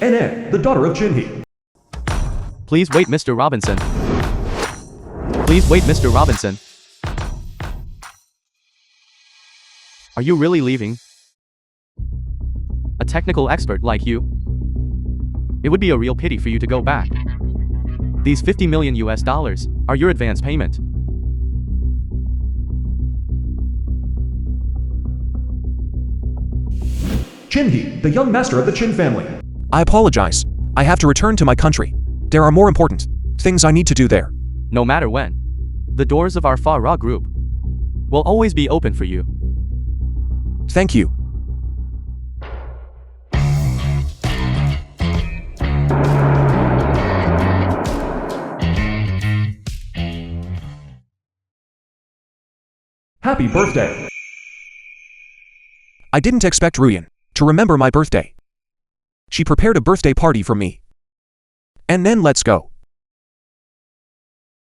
Anne, the daughter of Chin-hee. Please wait, Mr. Robinson. Please wait, Mr. Robinson. Are you really leaving? A technical expert like you? It would be a real pity for you to go back. These 50 million US dollars are your advance payment. Chin-hee, the young master of the Chin family. I apologize. I have to return to my country. There are more important things I need to do there. No matter when, the doors of our Fa-Ra group will always be open for you. Thank you. Happy birthday. I didn't expect Ruyan to remember my birthday. She prepared a birthday party for me. And then let's go.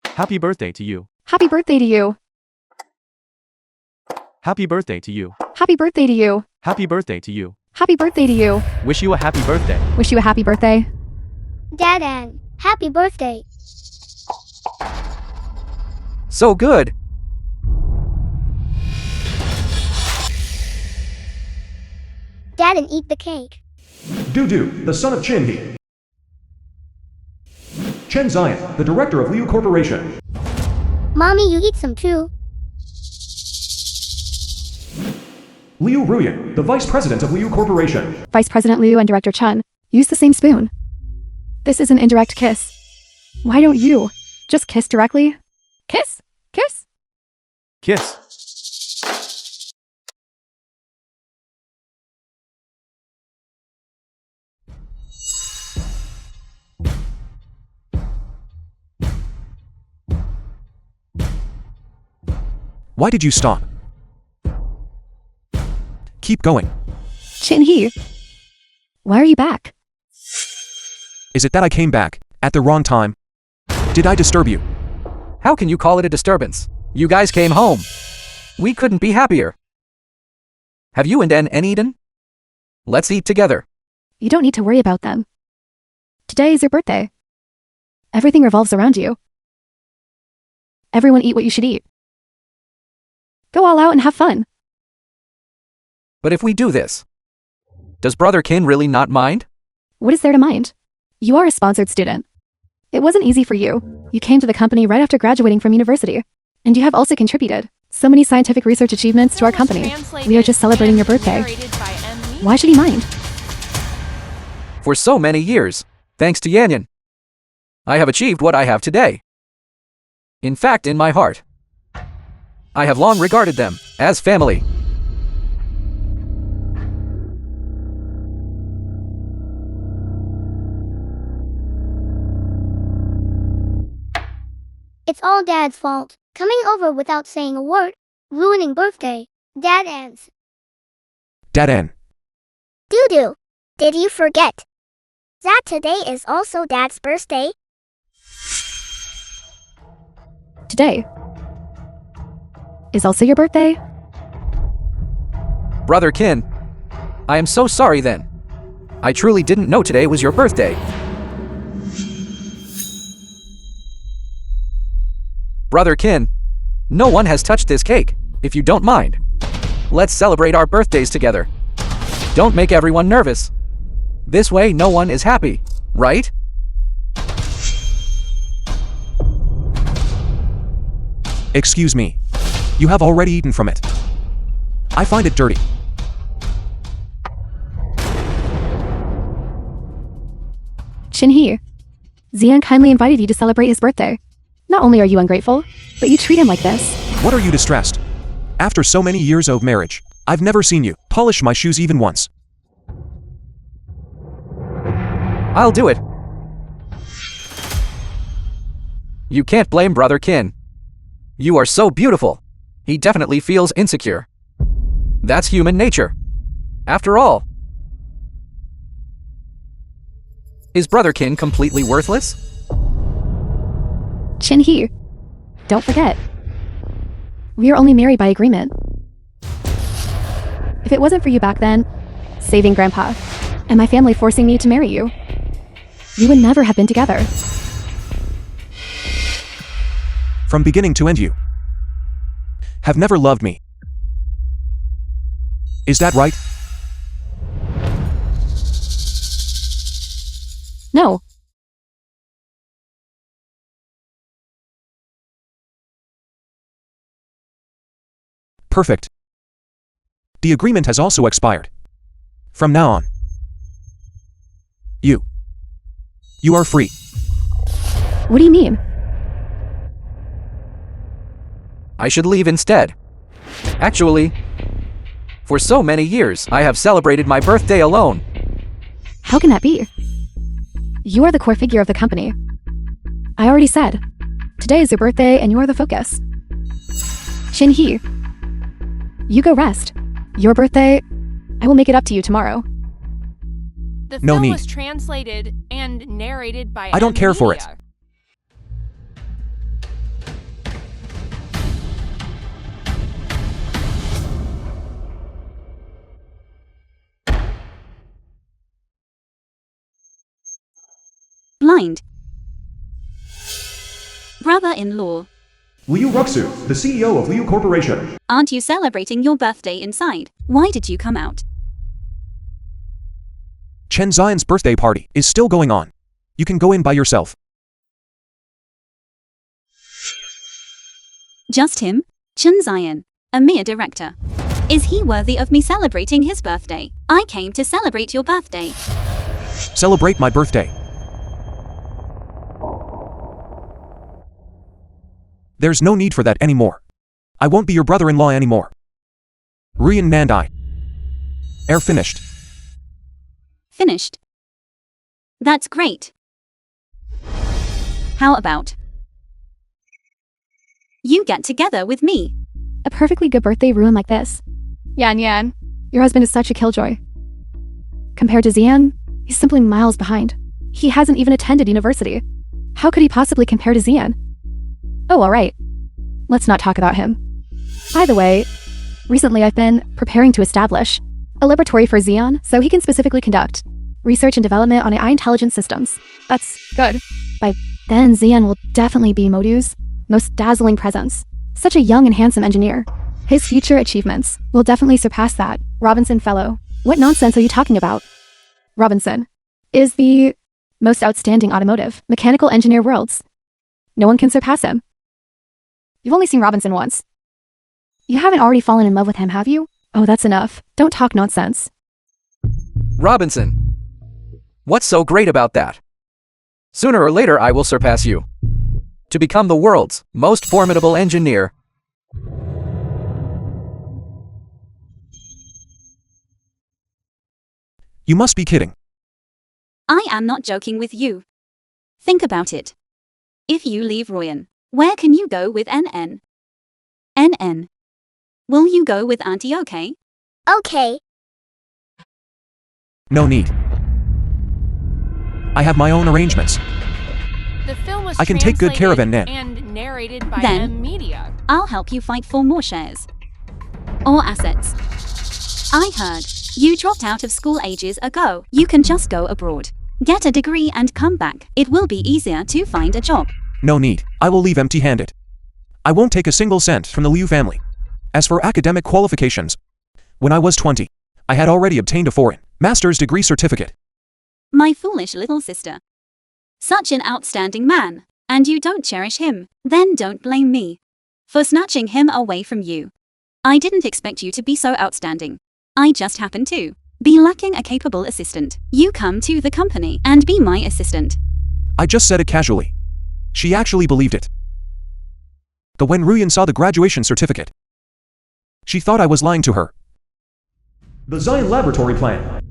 Happy birthday to you. Happy birthday to you. Happy birthday to you. Happy birthday to you. Happy birthday to you. Happy birthday to you. Wish you a happy birthday. Wish you a happy birthday. Dad Ann, happy birthday. So good. Dad and eat the cake. Du-du, the son of Chin-hee. Chen Zion, the director of Liu Corporation. Mommy, you eat some too. Liu Ruyan, the vice president of Liu Corporation. Vice President Liu and Director Chen use the same spoon. This is an indirect kiss. Why don't you just kiss directly? Kiss? Kiss? Kiss. Why did you stop? Keep going. Chin-hee, why are you back? Is it that I came back at the wrong time? Did I disturb you? How can you call it a disturbance? You guys came home. We couldn't be happier. Have you and Anne eaten? Let's eat together. You don't need to worry about them. Today is your birthday. Everything revolves around you. Everyone eat what you should eat. Go all out and have fun. But if we do this, does Brother Kin really not mind? What is there to mind? You are a sponsored student. It wasn't easy for you. You came to the company right after graduating from university. And you have also contributed so many scientific research achievements to our company. We are just celebrating your birthday. Why should he mind? For so many years, thanks to Yanyan, I have achieved what I have today. In fact, in my heart, I have long regarded them as family. It's all Dad's fault. Coming over without saying a word, ruining birthday. Dad Ann's. Dad Ann. Doo-doo, did you forget that today is also Dad's birthday? Today is also your birthday? Brother Kin, I am so sorry then. I truly didn't know today was your birthday. Brother Kin, no one has touched this cake, if you don't mind. Let's celebrate our birthdays together. Don't make everyone nervous. This way no one is happy, right? Excuse me. You have already eaten from it. I find it dirty. Chin-hee, Xian kindly invited you to celebrate his birthday. Not only are you ungrateful, but you treat him like this. What are you distressed? After so many years of marriage, I've never seen you polish my shoes even once. I'll do it. You can't blame Brother Kin. You are so beautiful. He definitely feels insecure. That's human nature. After all, is Brother Kin completely worthless? Chin-hee, don't forget. We are only married by agreement. If it wasn't for you back then, saving Grandpa, and my family forcing me to marry you. We would never have been together. From beginning to end, you have never loved me. Is that right? No. Perfect. The agreement has also expired. From now on, you are free. What do you mean? I should leave instead. Actually, for so many years, I have celebrated my birthday alone. How can that be? You are the core figure of the company. I already said, today is your birthday and you are the focus. Shin-hee, you go rest. Your birthday, I will make it up to you tomorrow. The No film need. was translated and narrated by I don't care for it. Media. Blind. Brother-in-law, Liu Ruxu, the CEO of Liu Corporation. aren't you celebrating your birthday inside? Why did you come out? Chen Zion's birthday party is still going on. You can go in by yourself. Just him? Chun Zion, a mere director. Is he worthy of me celebrating his birthday? I came to celebrate your birthday. Celebrate my birthday. There's no need for that anymore. I won't be your brother-in-law anymore. Ruyan Nandai. Air finished. Finished. That's great. How about you get together with me? A perfectly good birthday ruined like this. Yan, your husband is such a killjoy. Compared to Xian, he's simply miles behind. He hasn't even attended university. How could he possibly compare to Xian? Oh, alright. Let's not talk about him. By the way, recently I've been preparing to establish a laboratory for Xian so he can specifically conduct research and development on AI intelligence systems. That's good. By then, Xian will definitely be Modu's most dazzling presence. Such a young and handsome engineer. His future achievements will definitely surpass that. Robinson Fellow. What nonsense are you talking about? Robinson is the most outstanding automotive mechanical engineer worlds. No one can surpass him. You've only seen Robinson once. You haven't already fallen in love with him, have you? Oh, that's enough. Don't talk nonsense. Robinson. What's so great about that? Sooner or later I will surpass you. To become the world's most formidable engineer. You must be kidding. I am not joking with you. Think about it. If you leave Royan, where can you go with NN? NN. Will you go with Auntie okay? Okay. No need. I have my own arrangements. The film was I can take good care of translated NN. and narrated by Then- Media. I'll help you fight for more shares. Or assets. I heard you dropped out of school ages ago. You can just go abroad. Get a degree and come back. It will be easier to find a job. No need. I will leave empty-handed. I won't take a single cent from the Liu family. As for academic qualifications, when I was 20, I had already obtained a foreign master's degree certificate. My foolish little sister. Such an outstanding man, and you don't cherish him, then don't blame me for snatching him away from you. I didn't expect you to be so outstanding. I just happened to be lacking a capable assistant. You come to the company and be my assistant. I just said it casually. She actually believed it. But when Ruyan saw the graduation certificate, she thought I was lying to her. The Zion Laboratory Plan.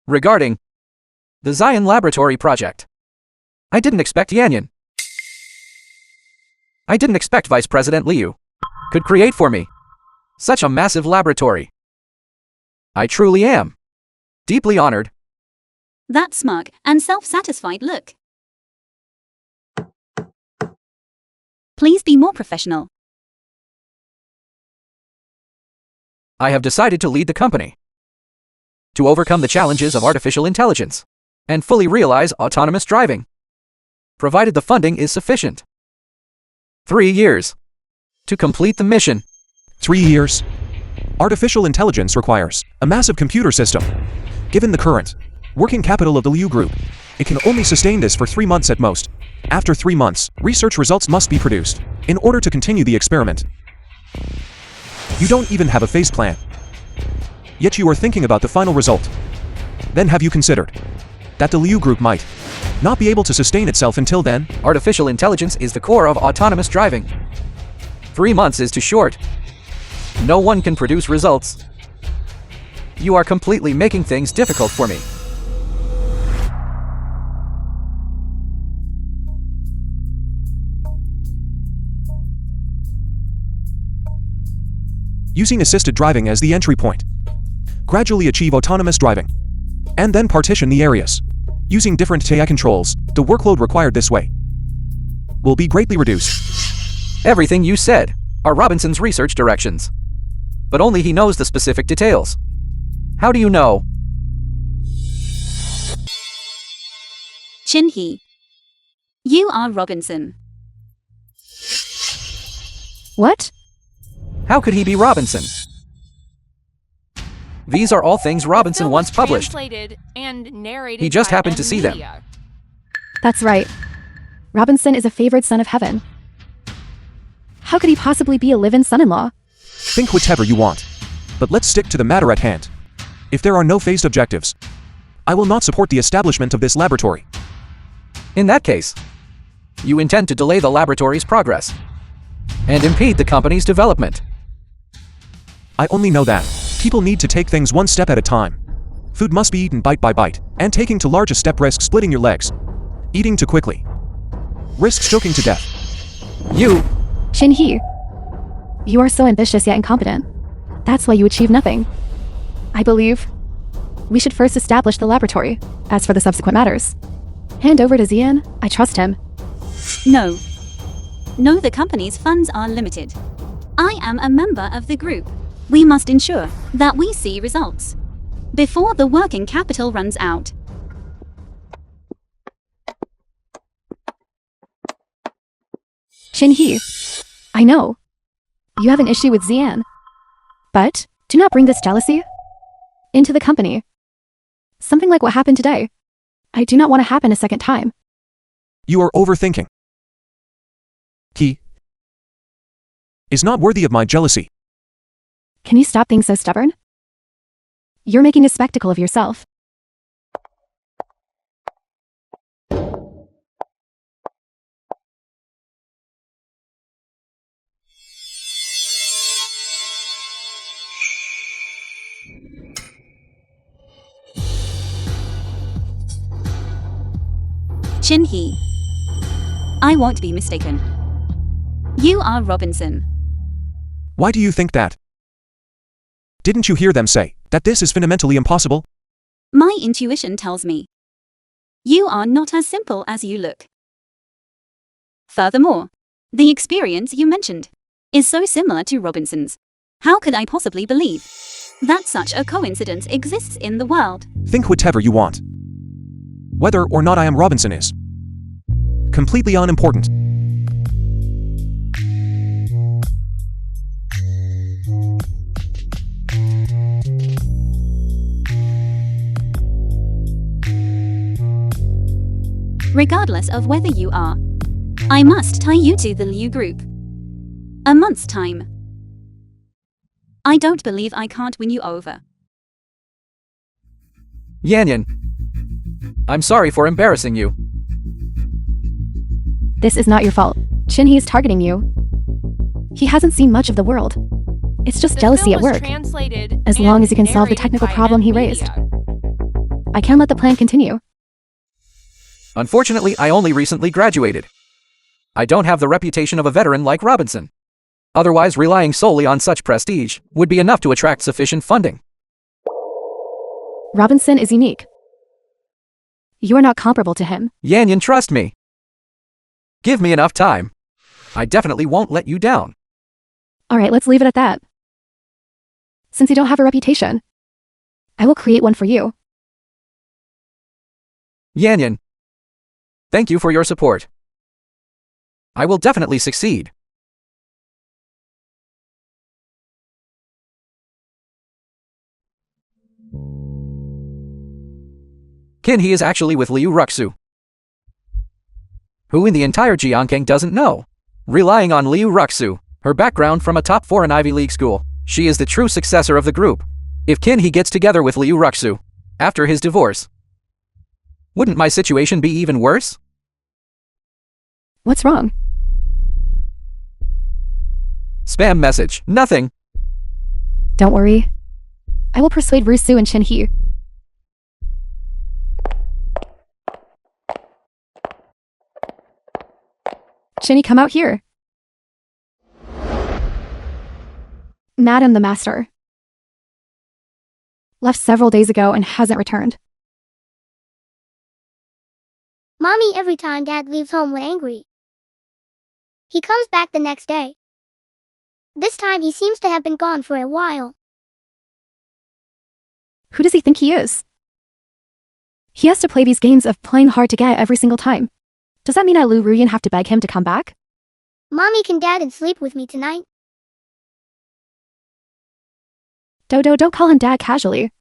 Regarding the Zion Laboratory project. I didn't expect Yanyan. I didn't expect Vice President Liu could create for me such a massive laboratory. I truly am deeply honored. That smug and self-satisfied look. Please be more professional. I have decided to lead the company to overcome the challenges of artificial intelligence and fully realize autonomous driving, provided the funding is sufficient. 3 years to complete the mission. 3 years. Artificial intelligence requires a massive computer system. Given the current working capital of the Liu Group, it can only sustain this for 3 months at most. After 3 months, research results must be produced in order to continue the experiment. You don't even have a phase plan. Yet you are thinking about the final result. Then have you considered that the Liu Group might not be able to sustain itself until then? Artificial intelligence is the core of autonomous driving. 3 months is too short. No one can produce results. You are completely making things difficult for me. Using assisted driving as the entry point. Gradually achieve autonomous driving. And then partition the areas. Using different AI controls, the workload required this way will be greatly reduced. Everything you said are Robinson's research directions. But only he knows the specific details. How do you know? Chin-hee. You are Robinson. What? How could he be Robinson? These are all things Robinson The film once was published. translated and narrated He just by happened to see them. media. That's right. Robinson is a favored son of heaven. How could he possibly be a live-in son-in-law? Think whatever you want. But let's stick to the matter at hand. If there are no phased objectives, I will not support the establishment of this laboratory. In that case, you intend to delay the laboratory's progress and impede the company's development. I only know that people need to take things one step at a time. Food must be eaten bite by bite, and taking too large a step risks splitting your legs. Eating too quickly risks choking to death. You, Chin-hee. You are so ambitious yet incompetent. That's why you achieve nothing. I believe we should first establish the laboratory. As for the subsequent matters, hand over to Zian. I trust him. No. No, the company's funds are limited. I am a member of the group. We must ensure that we see results before the working capital runs out. Chin-hee. I know. You have an issue with Zian. But do not bring this jealousy into the company. Something like what happened today. I do not want to happen a second time. You are overthinking. He is not worthy of my jealousy. Can you stop being so stubborn? You're making a spectacle of yourself. Chin-hee. I won't be mistaken. You are Robinson. Why do you think that? Didn't you hear them say that this is fundamentally impossible? My intuition tells me you are not as simple as you look. Furthermore, the experience you mentioned is so similar to Robinson's. How could I possibly believe that such a coincidence exists in the world? Think whatever you want. Whether or not I am Robinson is completely unimportant. Regardless of whether you are, I must tie you to the Liu Group. A month's time. I don't believe I can't win you over. Yanyan. I'm sorry for embarrassing you. This is not your fault. Chin-hee is targeting you. He hasn't seen much of the world. It's just The jealousy film at was work. translated As long and as you can solve the narrated technical by problem he media. raised. I can't let the plan continue. Unfortunately, I only recently graduated. I don't have the reputation of a veteran like Robinson. Otherwise, relying solely on such prestige would be enough to attract sufficient funding. Robinson is unique. You are not comparable to him. Yanyan, trust me. Give me enough time. I definitely won't let you down. Alright, let's leave it at that. since you don't have a reputation. I will create one for you. Yanyan. Thank you for your support. I will definitely succeed. He is actually with Liu Ruxu, who in the entire Jiangkang doesn't know. Relying on Liu Ruxu, her background from a top foreign Ivy League school, she is the true successor of the group. If he gets together with Liu Ruxu after his divorce, wouldn't my situation be even worse? What's wrong? Spam message. Nothing. Don't worry. I will persuade Rusu and Chin-hee. Chin-hee, come out here. Madam the Master. Left several days ago and hasn't returned. Mommy, every time Dad leaves home when angry, he comes back the next day. This time he seems to have been gone for a while. Who does he think he is? He has to play these games of playing hard to get every single time. Does that mean I Lu Ruyan have to beg him to come back? Mommy, can Dad and sleep with me tonight? Dodo, don't call him Dad casually.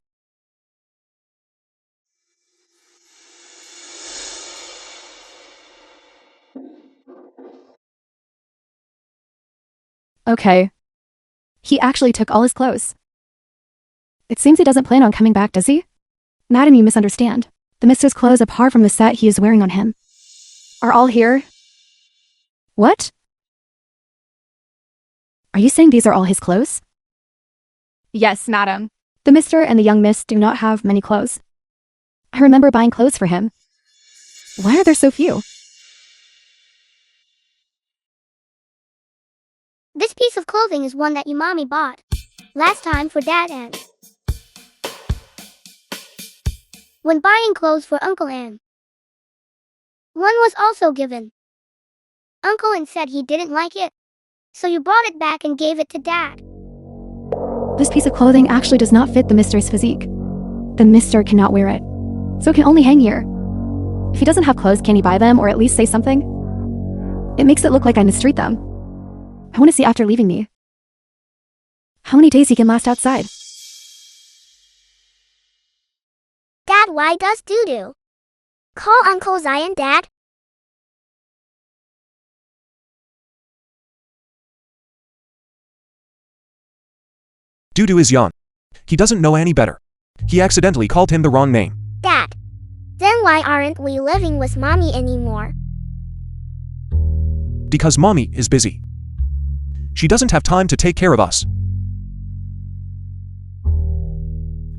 Okay. He actually took all his clothes. It seems he doesn't plan on coming back, does he? Madam, you misunderstand. The mister's clothes apart from the set he is wearing on him are all here. What? Are you saying these are all his clothes? Yes, madam. The mister and the young miss do not have many clothes. I remember buying clothes for him. Why are there so few? This piece of clothing is one that you Mommy bought last time for Dad and when buying clothes for Uncle Ann. One was also given. Uncle Ann said he didn't like it, so you brought it back and gave it to Dad. This piece of clothing actually does not fit the mister's physique. The mister cannot wear it, so it can only hang here. If he doesn't have clothes, can he buy them or at least say something? It makes it look like I mistreat them. I want to see after leaving me how many days he can last outside. Dad, why does doo-doo? Call Uncle Zion, Dad. Dudu is Yan. He doesn't know any better. He accidentally called him the wrong name. Dad, then why aren't we living with Mommy anymore? Because Mommy is busy. She doesn't have time to take care of us.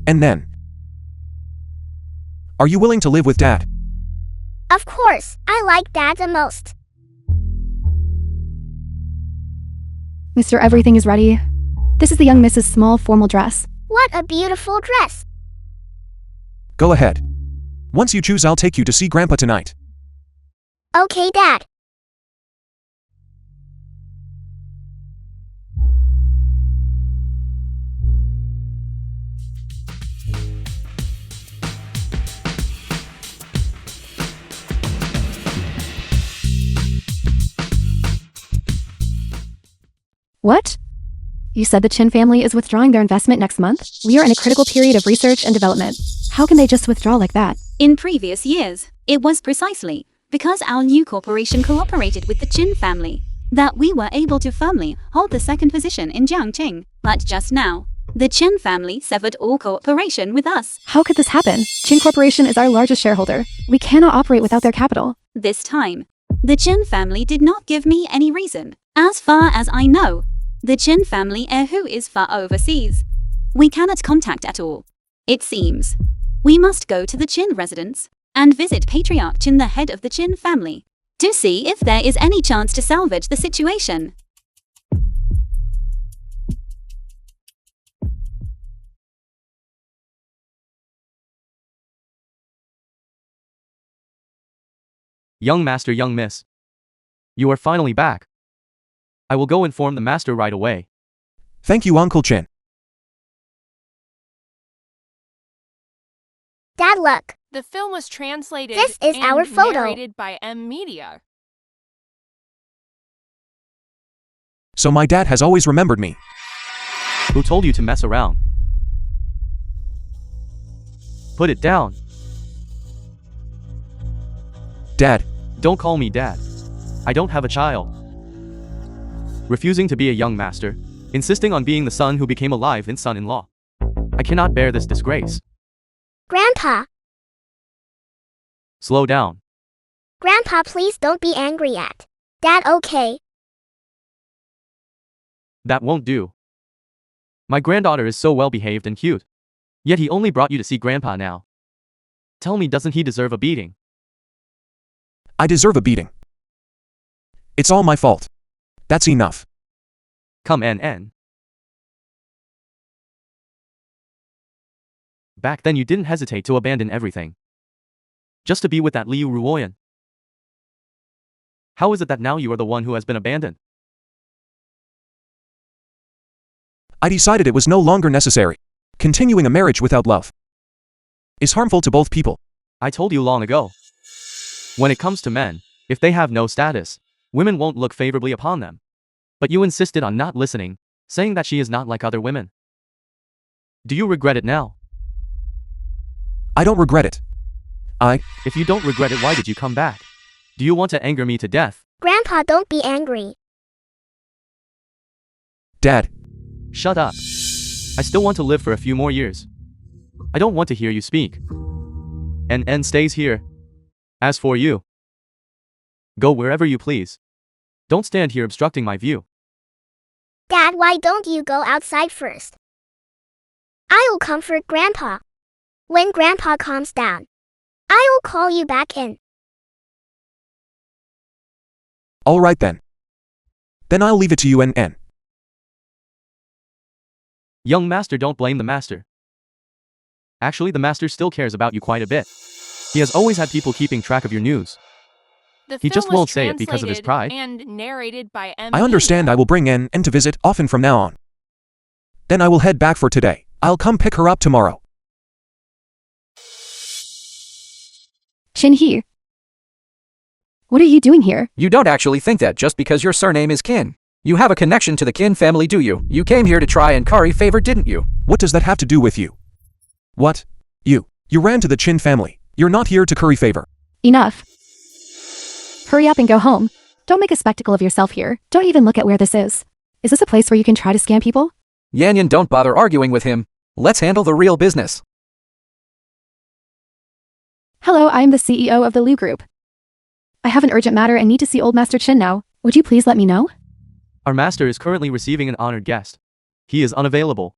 And then, are you willing to live with Dad? Of course, I like Dad the most. Mister, everything is ready. This is the young Mrs. Small formal dress. What a beautiful dress. Go ahead. Once you choose, I'll take you to see Grandpa tonight. Okay, Dad. What? You said the Chin family is withdrawing their investment next month? We are in a critical period of research and development. How can they just withdraw like that? In previous years, it was precisely because our new corporation cooperated with the Chin family that we were able to firmly hold the second position in Jiangqing. But just now, the Chin family severed all cooperation with us. How could this happen? Chin Corporation is our largest shareholder. We cannot operate without their capital. This time, the Chin family did not give me any reason. As far as I know, the Chin family heir who is far overseas, we cannot contact at all. It seems we must go to the Chin residence and visit Patriarch Chin, the head of the Chin family, to see if there is any chance to salvage the situation. Young master, young miss. You are finally back. I will go inform the master right away. Thank you, Uncle Chin. Dad, look. The film was translated This is and our photo. narrated by M Media. So my dad has always remembered me. Who told you to mess around? Put it down. Dad, Don't call me dad. I don't have a child. Refusing to be a young master, insisting on being the son who became alive in son-in-law. I cannot bear this disgrace. Grandpa. Slow down. Grandpa, please don't be angry yet. Dad, okay. That won't do. My granddaughter is so well behaved and cute. Yet he only brought you to see Grandpa now. Tell me, doesn't he deserve a beating? I deserve a beating. It's all my fault. That's enough. Come NN. Back then you didn't hesitate to abandon everything. Just to be with that Liu Ruoyan. How is it that now you are the one who has been abandoned? I decided it was no longer necessary. Continuing a marriage without love is harmful to both people. I told you long ago. When it comes to men, if they have no status, women won't look favorably upon them. But you insisted on not listening, saying that she is not like other women. Do you regret it now? I don't regret it. If you don't regret it, why did you come back? Do you want to anger me to death? Grandpa, don't be angry. Dad, Shut up. I still want to live for a few more years. I don't want to hear you speak. NN stays here. As for you, go wherever you please. Don't stand here obstructing my view. Dad, why don't you go outside first? I'll comfort Grandpa. When Grandpa calms down, I'll call you back in. all right then. Then I'll leave it to you and. Young master, don't blame the master. Actually, the master still cares about you quite a bit. He has always had people keeping track of your news. The He film just was won't say it because of his pride. translated and narrated by M I understand. I Media. will bring N to visit often from now on. Then I will head back for today. I'll come pick her up tomorrow. Shin-hee. What are you doing here? You don't actually think that just because your surname is Kin. You have a connection to the Kin family, do you? You came here to try and curry favor, didn't you? What does that have to do with you? What? You ran to the Chin family. You're not here to curry favor. Enough. Hurry up and go home. Don't make a spectacle of yourself here. Don't even look at where this is. Is this a place where you can try to scam people? Yanyan, don't bother arguing with him. Let's handle the real business. Hello, I am the CEO of the Liu Group. I have an urgent matter and need to see Old Master Chin now. Would you please let me know? Our master is currently receiving an honored guest. He is unavailable.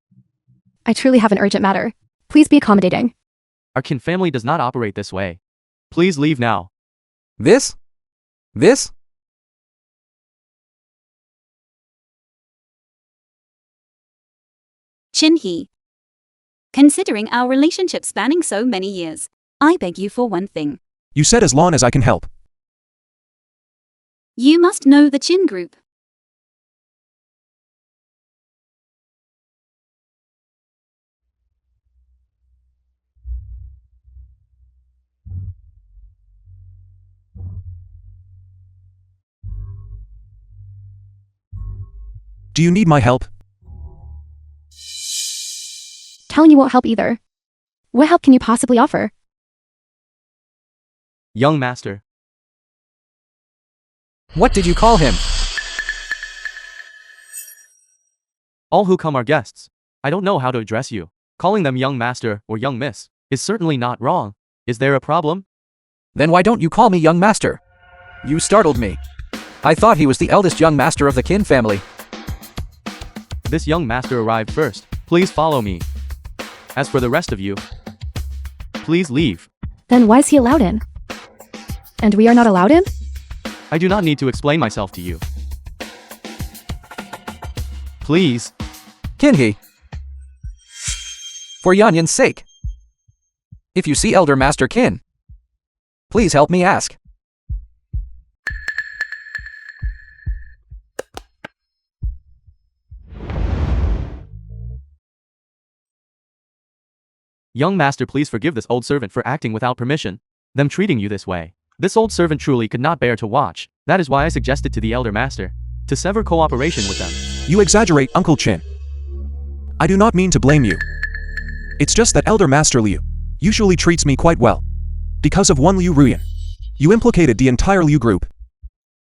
I truly have an urgent matter. Please be accommodating. Our Kin family does not operate this way. Please leave now. This? Chin-hee. Considering our relationship spanning so many years, I beg you for one thing. You said as long as I can help. You must know the Chin Group. Do you need my help? Telling you won't help either. What help can you possibly offer? Young master. What did you call him? All who come are guests. I don't know how to address you. Calling them young master or young miss is certainly not wrong. Is there a problem? Then why don't you call me young master? You startled me. I thought he was the eldest young master of the Kin family. This young master arrived first. Please follow me. As for the rest of you, please leave. Then why is he allowed in? And we are not allowed in? I do not need to explain myself to you. Please. Kin-hee. For Yanyan's sake. If you see Elder Master Kin, please help me ask. Young master, please forgive this old servant for acting without permission. Them treating you this way. This old servant truly could not bear to watch. That is why I suggested to the elder master to sever cooperation with them. You exaggerate, Uncle Chin. I do not mean to blame you. It's just that Elder Master Liu usually treats me quite well. Because of one Liu Ruyan, you implicated the entire Liu group.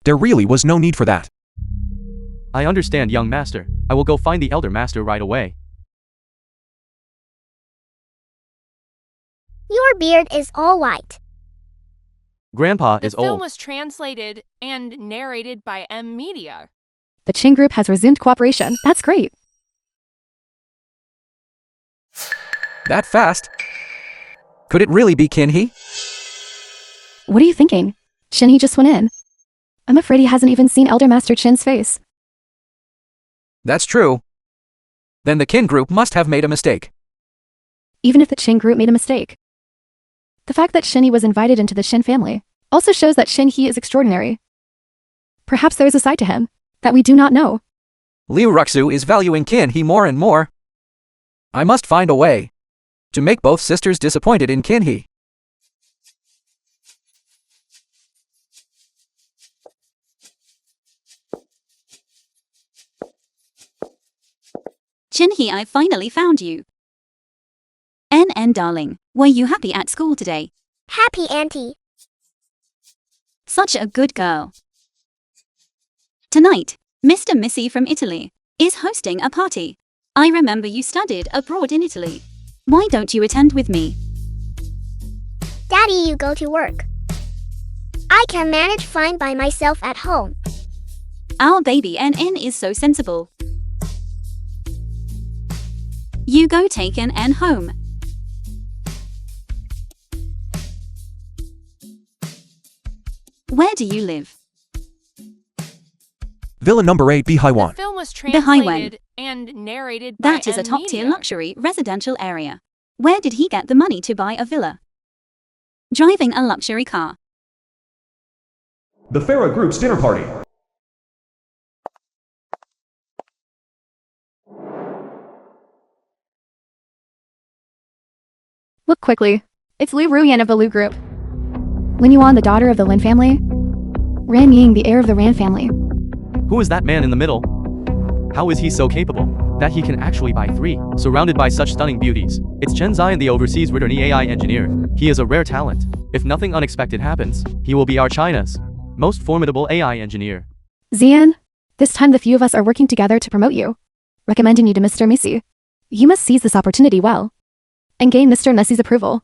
There really was no need for that. I understand, young master. I will go find the elder master right away. Your beard is all white. Grandpa The is film old. was translated and narrated by M Media. The Qin group has resumed cooperation. That's great. That fast? Could it really be Qin? What are you thinking? Qin just went in. I'm afraid he hasn't even seen Elder Master Qin's face. That's true. Then the Qin group must have made a mistake. Even if the Qin group made a mistake. The fact that Shinhee was invited into the Shin family also shows that Shinhee is extraordinary. Perhaps there is a side to him that we do not know. Liu Ruxu is valuing Qin more and more. I must find a way to make both sisters disappointed in Qin. Chinhee, I finally found you. NN darling, were you happy at school today? Happy, Auntie. Such a good girl. Tonight, Mr. Missy from Italy is hosting a party. I remember you studied abroad in Italy. Why don't you attend with me? Daddy, you go to work. I can manage fine by myself at home. Our baby NN is so sensible. You go take NN home. Where do you live? Villa number 8 The Bihaiwan. film was The highway. translated and narrated by That is a M top-tier Media. luxury residential area. Where did he get the money to buy a villa? Driving a luxury car. The Farah Group's dinner party. Look quickly. It's Liu Ruyan of the Liu group. Lin Yuan, the daughter of the Lin family. Ran Ying, the heir of the Ran family. Who is that man in the middle? How is he so capable that he can actually buy 3, surrounded by such stunning beauties? It's Chen Zion, the overseas returning AI engineer. He is a rare talent. If nothing unexpected happens, he will be our China's most formidable AI engineer. Zian, this time the few of us are working together to promote you. Recommending you to Mr. Missy. You must seize this opportunity well. And gain Mr. Messi's approval.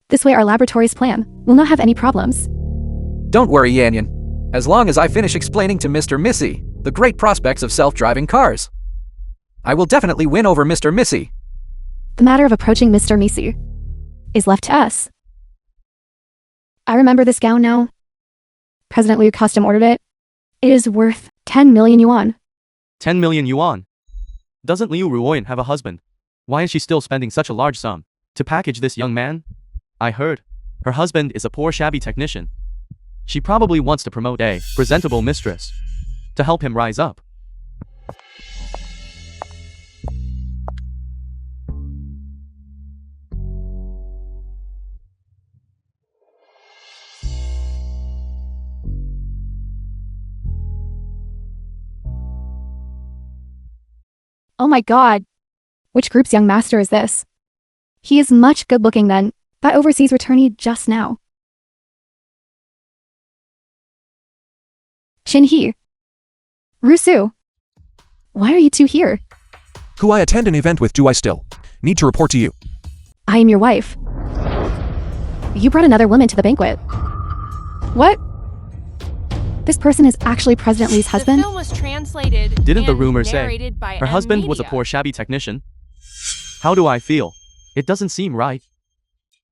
This way our laboratory's plan will not have any problems. Don't worry, Yanyan. As long as I finish explaining to Mr. Missy the great prospects of self-driving cars, I will definitely win over Mr. Missy. The matter of approaching Mr. Missy is left to us. I remember this gown now. President Liu custom ordered it. It is worth 10 million yuan. 10 million yuan. Doesn't Liu Ruoyan have a husband? Why is she still spending such a large sum to package this young man? I heard her husband is a poor shabby technician. She probably wants to promote a presentable mistress to help him rise up. Oh my god. Which group's young master is this? He is much good looking than that overseas returnee just now. Shinhee. Rusu. Why are you two here? Who I attend an event with, do I still need to report to you? I am your wife. You brought another woman to the banquet. What? This person is actually President Li's husband? The film was translated Didn't the and rumor say narrated by her M husband was a Media. poor shabby technician? How do I feel? It doesn't seem right.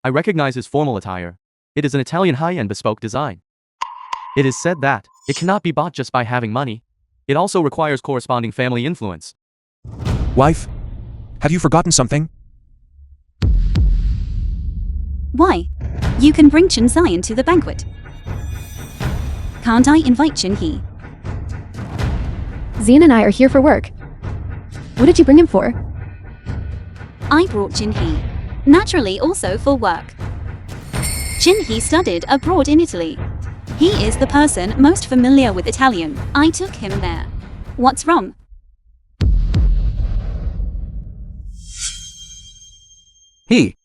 I recognize his formal attire. It is an Italian high-end bespoke design. It is said that it cannot be bought just by having money. It also requires corresponding family influence. Wife? Have you forgotten something? Why? You can bring Chen Zion to the banquet. Can't I invite Chinhee? Zian and I are here for work. What did you bring him for? I brought Chinhee. Naturally also for work. Jin-hee studied abroad in Italy. He is the person most familiar with Italian. I took him there. What's wrong? He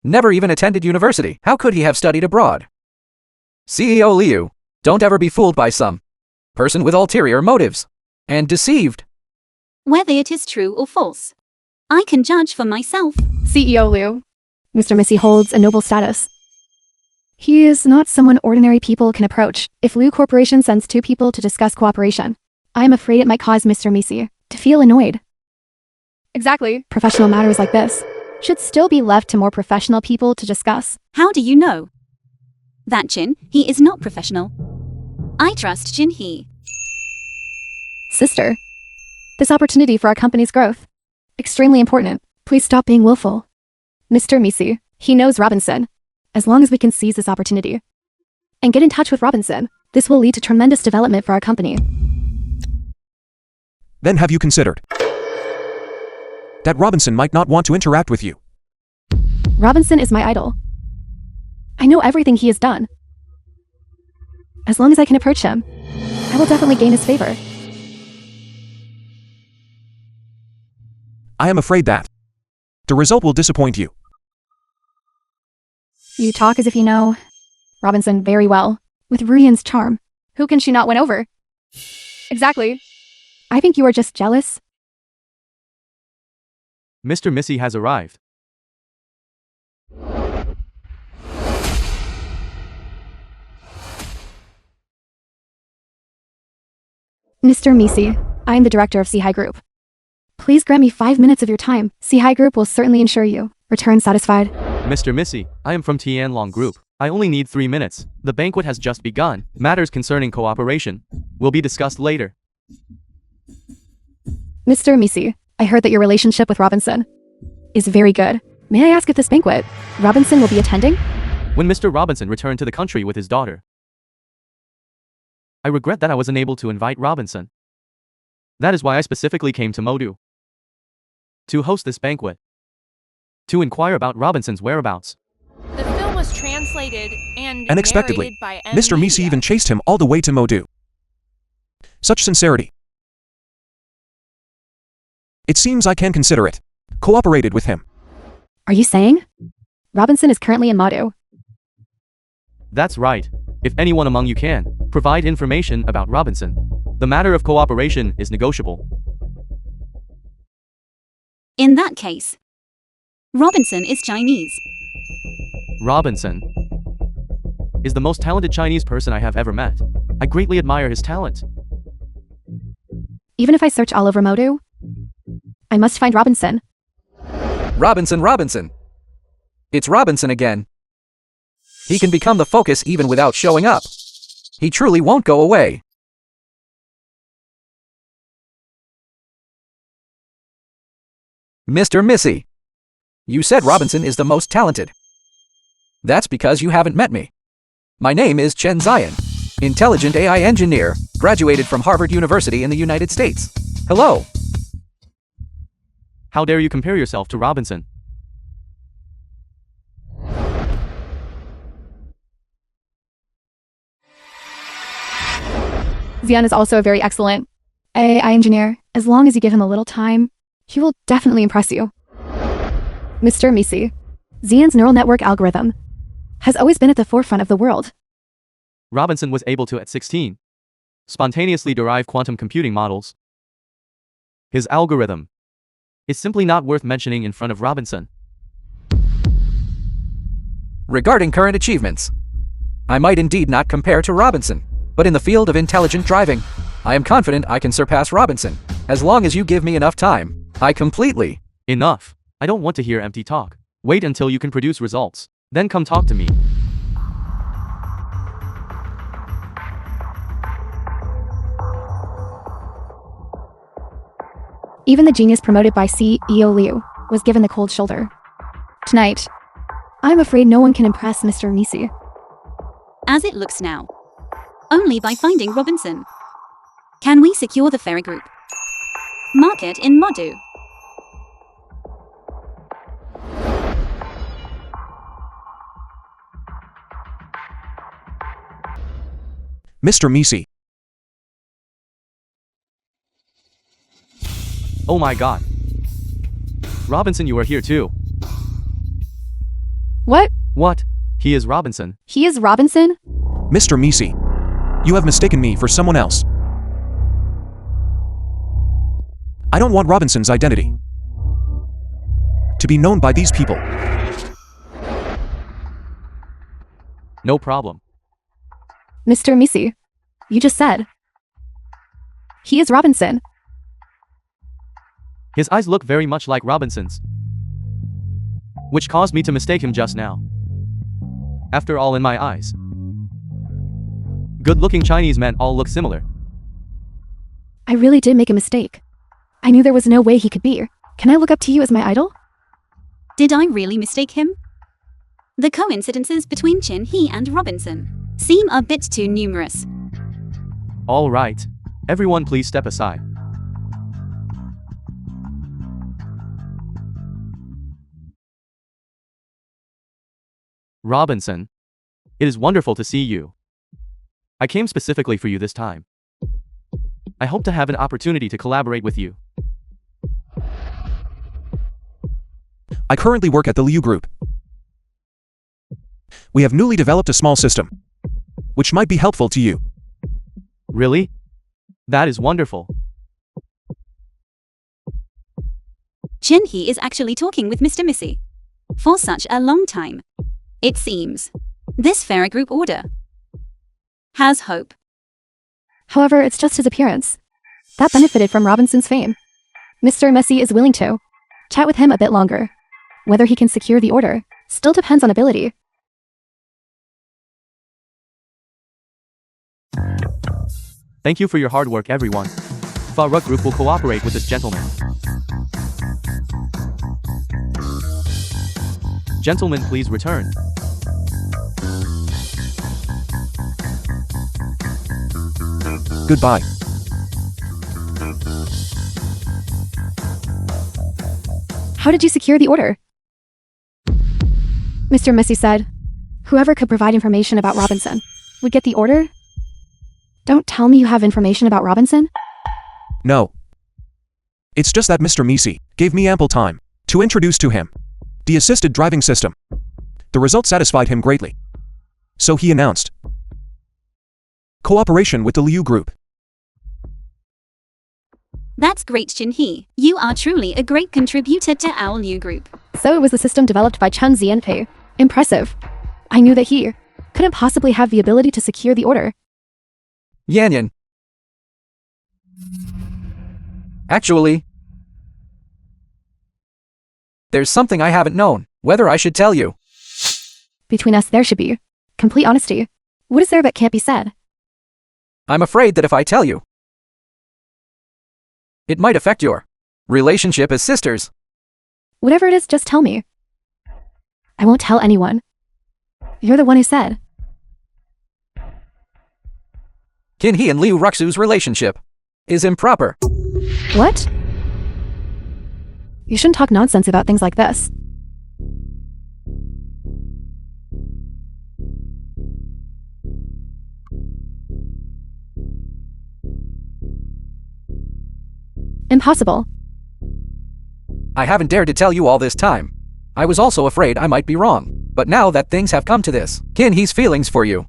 never even attended university. How could he have studied abroad? CEO Liu, don't ever be fooled by some person with ulterior motives and deceived. Whether it is true or false, I can judge for myself. CEO Liu. Mr. Missy holds a noble status. He is not someone ordinary people can approach. If Liu Corporation sends 2 people to discuss cooperation, I am afraid it might cause Mr. Missy to feel annoyed. Exactly. Professional matters like this should still be left to more professional people to discuss. How do you know? That Jin-hee is not professional. I trust Jin-hee. Sister, this opportunity for our company's growth. Extremely important. Please stop being willful. Mr. Missy, he knows Robinson. As long as we can seize this opportunity and get in touch with Robinson, this will lead to tremendous development for our company. Then have you considered that Robinson might not want to interact with you? Robinson is my idol. I know everything he has done. As long as I can approach him, I will definitely gain his favor. I am afraid that the result will disappoint you. You talk as if you know Robinson very well. With Ruyan's charm, who can she not win over? Exactly. I think you are just jealous. Mr. Missy has arrived. Mr. Missy, I am the director of Cine Group. Please grant me 5 minutes of your time. Cine Group will certainly ensure you return satisfied. Mr. Missy, I am from Tianlong Group. I only need 3 minutes. The banquet has just begun. Matters concerning cooperation will be discussed later. Mr. Missy, I heard that your relationship with Robinson is very good. May I ask if this banquet Robinson will be attending? When Mr. Robinson returned to the country with his daughter, I regret that I was unable to invite Robinson. That is why I specifically came to Modu to host this banquet, to inquire about Robinson's whereabouts. The film was translated and Unexpectedly, narrated by Mr. Missy Media. even chased him all the way to Modu. Such sincerity. It seems I can consider it. Cooperated with him. Are you saying Robinson is currently in Modu? That's right. If anyone among you can provide information about Robinson, the matter of cooperation is negotiable. In that case, Robinson is Chinese. Robinson is the most talented Chinese person I have ever met. I greatly admire his talent. Even if I search all over Modu, I must find Robinson. Robinson. It's Robinson again. He can become the focus even without showing up. He truly won't go away. Mr. Missy, you said Robinson is the most talented. That's because you haven't met me. My name is Chen Zion, intelligent AI engineer, graduated from Harvard University in the United States. Hello. How dare you compare yourself to Robinson? Xian is also a very excellent AI engineer. As long as you give him a little time, he will definitely impress you. Mr. Missy, Xian's neural network algorithm has always been at the forefront of the world. Robinson was able to, at 16, spontaneously derive quantum computing models. His algorithm is simply not worth mentioning in front of Robinson. Regarding current achievements, I might indeed not compare to Robinson, but in the field of intelligent driving, I am confident I can surpass Robinson. As long as you give me enough time, I completely... Enough. I don't want to hear empty talk. Wait until you can produce results. Then come talk to me. Even the genius promoted by CEO Liu was given the cold shoulder. Tonight, I'm afraid no one can impress Mr. Missy. As it looks now, only by finding Robinson can we secure the ferry group. Market in Modu. Mr. Misi. Oh my god. Robinson, you are here too. What? What? He is Robinson. He is Robinson? Mr. Misi. You have mistaken me for someone else. I don't want Robinson's identity to be known by these people. No problem. Mr. Misi, you just said. He is Robinson. His eyes look very much like Robinson's, which caused me to mistake him just now. After all, in my eyes, good-looking Chinese men all look similar. I really did make a mistake. I knew there was no way he could be. Can I look up to you as my idol? Did I really mistake him? The coincidences between Chin He and Robinson seem a bit too numerous. All right. Everyone please step aside. Robinson, it is wonderful to see you. I came specifically for you this time. I hope to have an opportunity to collaborate with you. I currently work at the Liu Group. We have newly developed a small system, which might be helpful to you. Really? That is wonderful. Chin He is actually talking with Mr. Misi for such a long time. It seems this Farah group order has hope. However, it's just his appearance that benefited from Robinson's fame. Mr. Messi is willing to chat with him a bit longer. Whether he can secure the order still depends on ability. Thank you for your hard work, everyone. Farah Group will cooperate with this gentleman. Gentlemen, please return. Goodbye. How did you secure the order? Mr. Messi said, whoever could provide information about Robinson would get the order? Don't tell me you have information about Robinson? No. It's just that Mr. Misi gave me ample time to introduce to him the assisted driving system. The result satisfied him greatly. So he announced cooperation with the Liu Group. That's great, Chin He. You are truly a great contributor to our Liu Group. So it was the system developed by Chen Xianpei. Impressive. I knew that he couldn't possibly have the ability to secure the order. Yanyan. Actually, there's something I haven't known, whether I should tell you. Between us, there should be complete honesty. What is there that can't be said? I'm afraid that if I tell you, it might affect your relationship as sisters. Whatever it is, just tell me. I won't tell anyone. You're the one who said. Qin He and Liu Ruxu's relationship is improper. What? You shouldn't talk nonsense about things like this. Impossible. I haven't dared to tell you all this time. I was also afraid I might be wrong. But now that things have come to this, Qin He's feelings for you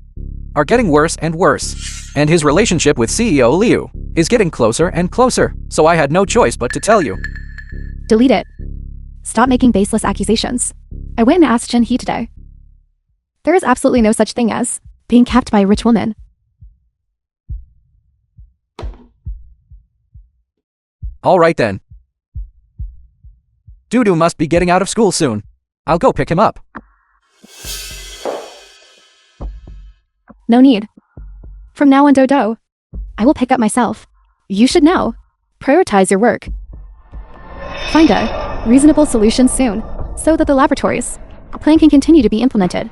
are getting worse and worse. And his relationship with CEO Liu is getting closer and closer. So I had no choice but to tell you. Delete it. Stop making baseless accusations. I went and asked Chen He today. There is absolutely no such thing as being kept by a rich woman. All right then. Dudu must be getting out of school soon. I'll go pick him up. No need. From now on, Dodo, I will pick up myself. You should know. Prioritize your work. Find a reasonable solution soon, so that the laboratory's plan can continue to be implemented.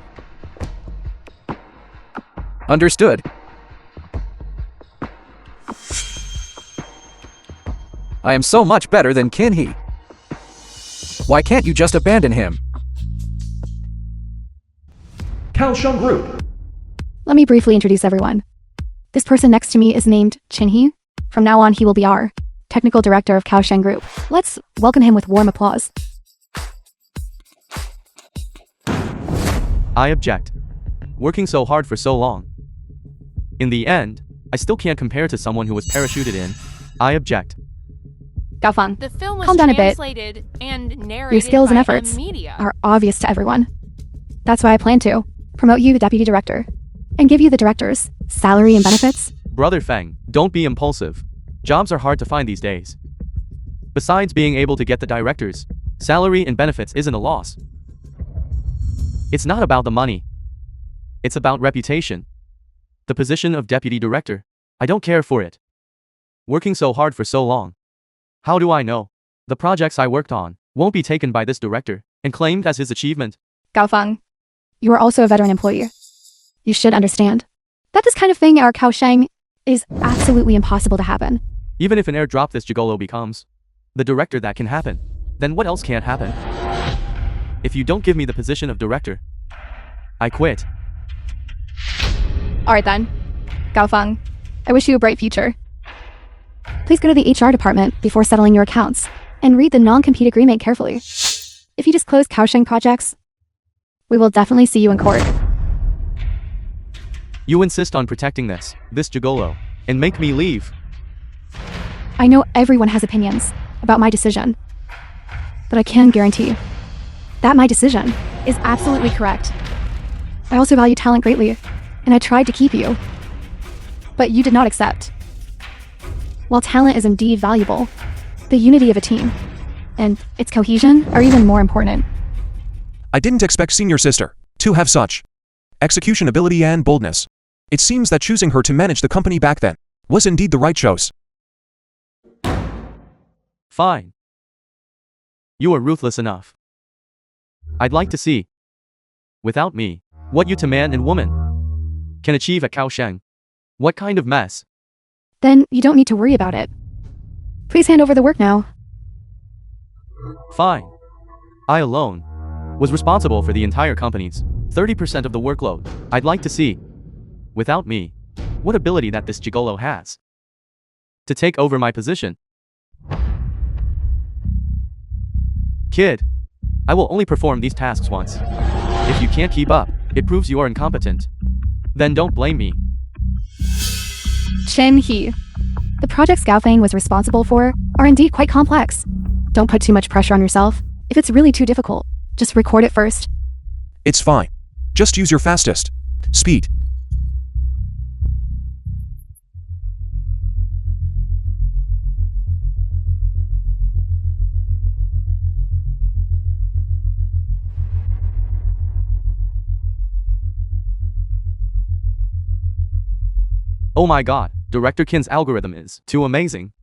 Understood. I am so much better than Qin He. Why can't you just abandon him? Kaohsiung Group. Let me briefly introduce everyone. This person next to me is named Chin-hee. From now on, he will be our technical director of Kaohsiung Group. Let's welcome him with warm applause. I object. Working so hard for so long. In the end, I still can't compare to someone who was parachuted in. I object. Gaofeng, The film was calm down a bit. translated and narrated Your skills and by efforts Media. are obvious to everyone. That's why I plan to promote you to deputy director and give you the director's salary and benefits. Brother Feng, don't be impulsive. Jobs are hard to find these days. Besides being able to get the director's salary and benefits isn't a loss. It's not about the money. It's about reputation. The position of deputy director, I don't care for it. Working so hard for so long. How do I know the projects I worked on won't be taken by this director and claimed as his achievement? Gaofeng, you are also a veteran employee. You should understand that this kind of thing at our Kaohsiung is absolutely impossible to happen. Even if an airdrop this gigolo becomes the director, that can happen. Then what else can't happen? If you don't give me the position of director, I quit. Alright then. Gaofeng, I wish you a bright future. Please go to the HR department before settling your accounts and read the non-compete agreement carefully. If you disclose Kaohsiung projects, we will definitely see you in court. You insist on protecting this gigolo, and make me leave. I know everyone has opinions about my decision, but I can guarantee that my decision is absolutely correct. I also value talent greatly, and I tried to keep you, but you did not accept. While talent is indeed valuable, the unity of a team and its cohesion are even more important. I didn't expect senior sister to have such execution ability and boldness. It seems that choosing her to manage the company back then was indeed the right choice. Fine. You are ruthless enough. I'd like to see, without me, what you two man and woman can achieve at Kaohsiung. What kind of mess? Then you don't need to worry about it. Please hand over the work now. Fine. I alone was responsible for the entire company's 30% of the workload. I'd like to see, without me, what ability that this gigolo has to take over my position. Kid, I will only perform these tasks once. If you can't keep up, it proves you are incompetent. Then don't blame me. Chin-hee, the projects Gaofeng was responsible for are indeed quite complex. Don't put too much pressure on yourself. If it's really too difficult, just record it first. It's fine. Just use your fastest speed. Oh my god, Director Kin's algorithm is too amazing.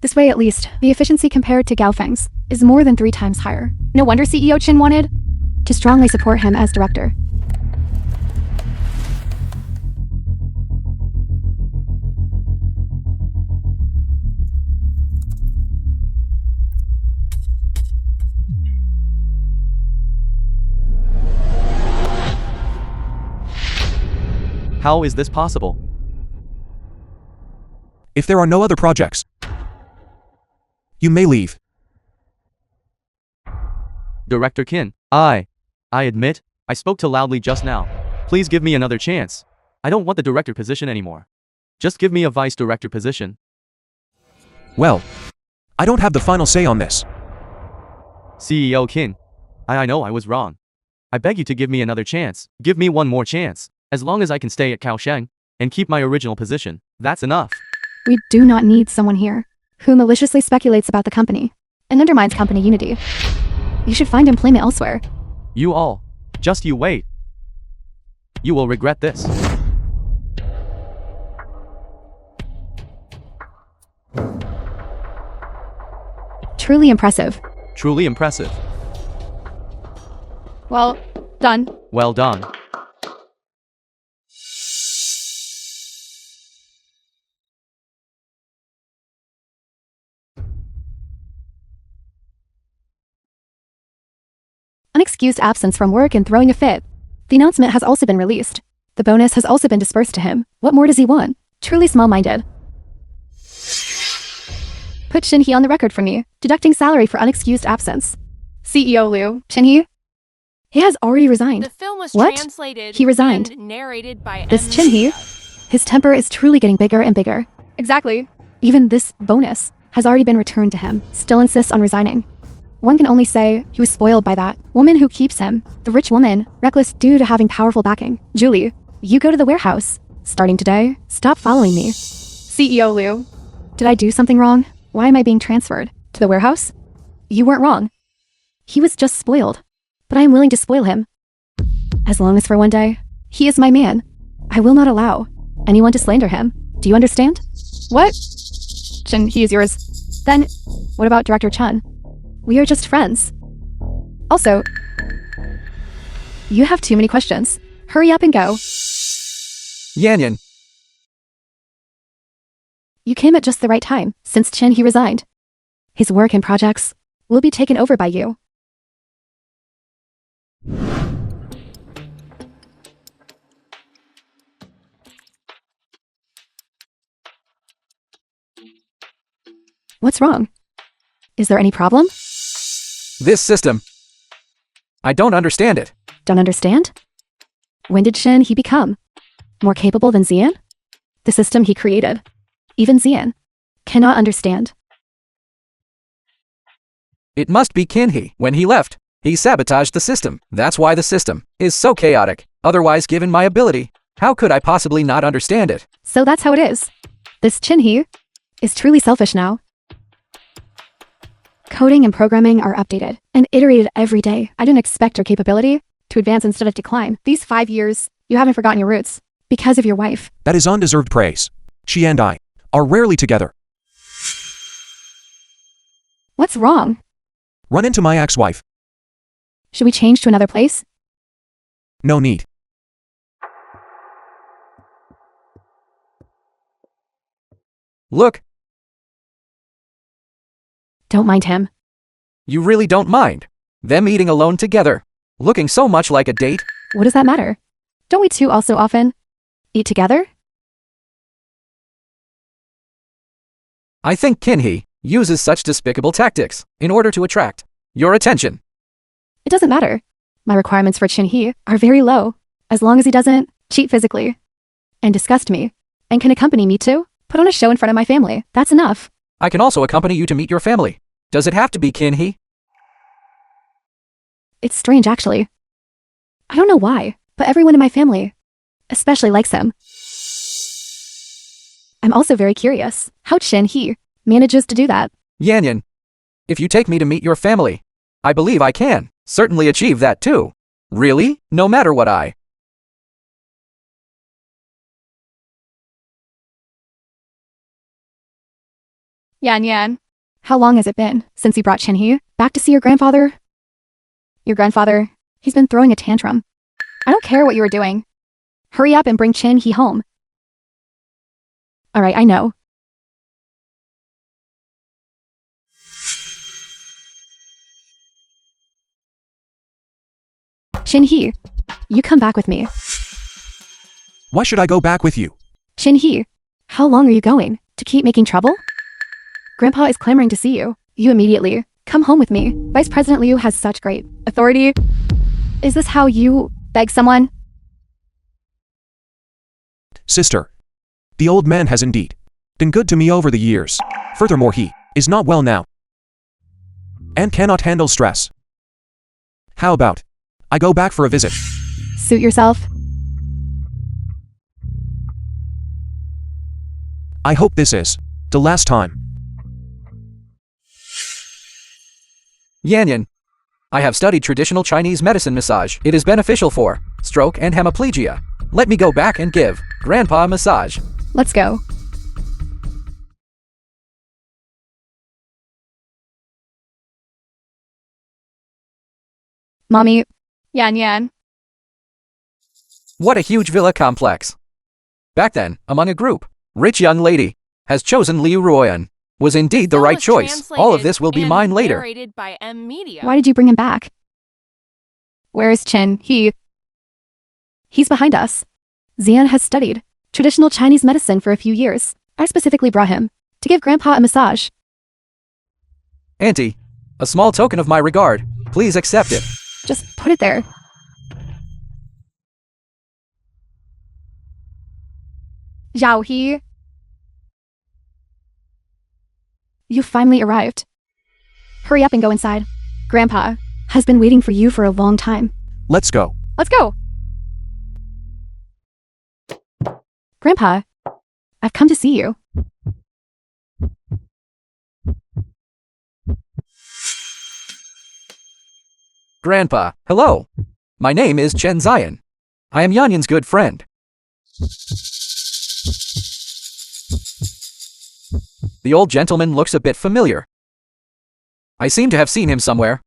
This way at least, the efficiency compared to Gaofeng's is more than 3 times higher. No wonder CEO Chin wanted to strongly support him as director. How is this possible? If there are no other projects, you may leave. Director Kin, I admit, I spoke too loudly just now. Please give me another chance. I don't want the director position anymore. Just give me a vice director position. Well, I don't have the final say on this. CEO Kin, I know I was wrong. I beg you to give me another chance. Give me one more chance. As long as I can stay at Kaohsiung and keep my original position, that's enough. We do not need someone here who maliciously speculates about the company and undermines company unity. You should find employment elsewhere. You all, just you wait. You will regret this. Truly impressive. Truly impressive. Well, done. Well done. Unexcused absence from work and throwing a fit. The announcement has also been released. The bonus has also been dispersed to him. What more does he want? Truly small-minded. Put Shin-hee on the record for me, deducting salary for unexcused absence. CEO Liu, Shin-hee? He has already resigned. The film was What? translated He resigned. and narrated by This M. Shin-hee? Media. His temper is truly getting bigger and bigger. Exactly. Even this bonus has already been returned to him. Still insists on resigning. One can only say he was spoiled by that woman who keeps him. The rich woman, reckless due to having powerful backing. Julie, you go to the warehouse. Starting today, stop following me. CEO Liu. Did I do something wrong? Why am I being transferred? To the warehouse? You weren't wrong. He was just spoiled. But I am willing to spoil him. As long as for one day, he is my man. I will not allow anyone to slander him. Do you understand? What? Shin, he is yours. Then, what about Director Chun? We are just friends. Also, you have too many questions. Hurry up and go. Yanyan, You came at just the right time, since Chin he resigned. His work and projects will be taken over by you. What's wrong? Is there any problem? this system. I don't understand it. Don't understand? When did Shin he become? More capable than Xian? The system he created. Even Xian cannot understand. It must be Kinhee. When he left, he sabotaged the system. That's why the system is so chaotic. Otherwise, given my ability, how could I possibly not understand it? So that's how it is. This Chin he is truly selfish now. Coding and programming are updated and iterated every day. I didn't expect your capability to advance instead of decline. These 5 years, you haven't forgotten your roots because of your wife. That is undeserved praise. She and I are rarely together. What's wrong? Run into my ex-wife. Should we change to another place? No need. Look, Don't mind him. you really don't mind them eating alone together, looking so much like a date? What does that matter? Don't we two also often eat together? I think Kinhee uses such despicable tactics in order to attract your attention. It doesn't matter. My requirements for Chin Hee are very low, as long as he doesn't cheat physically and disgust me and can accompany me to put on a show in front of my family. That's enough. I can also accompany you to meet your family. Does it have to be Kinhee? It's strange, actually. I don't know why, but everyone in my family especially likes him. I'm also very curious how Chin Hee manages to do that. Yanyan, if you take me to meet your family, I believe I can certainly achieve that too. Really? No matter what I... Yan, how long has it been since you brought Chin Hee back to see your grandfather? Your grandfather, he's been throwing a tantrum. I don't care what you were doing. Hurry up and bring Chin Hee home. All right, I know. Chin Hee, you come back with me. Why should I go back with you? Chin Hee, how long are you going? To keep making trouble? Grandpa is clamoring to see you. You immediately come home with me. Vice President Liu has such great authority. Is this how you beg someone? Sister. The old man has indeed been good to me over the years. Furthermore, he is not well now and cannot handle stress. How about I go back for a visit? Suit yourself. I hope this is the last time. Yanyan, I have studied traditional Chinese medicine massage. It is beneficial for stroke and hemiplegia. Let me go back and give Grandpa a massage. Let's go. Mommy, Yan. What a huge villa complex. Back then, among a group, rich young lady has chosen Liu Ruoyan. Was indeed the Film right was choice. All of translated this will be and mine later. narrated by M. Media. Why did you bring him back? Where is Chin? He's behind us. Xian has studied traditional Chinese medicine for a few years. I specifically brought him to give Grandpa a massage. Auntie, a small token of my regard. Please accept it. Just put it there. Zhao He. You finally arrived. Hurry up and go inside. Grandpa has been waiting for you for a long time. Let's go. Let's go! Grandpa, I've come to see you. Grandpa, hello. My name is Chen Zion. I am Yanyan's good friend. The old gentleman looks a bit familiar. I seem to have seen him somewhere.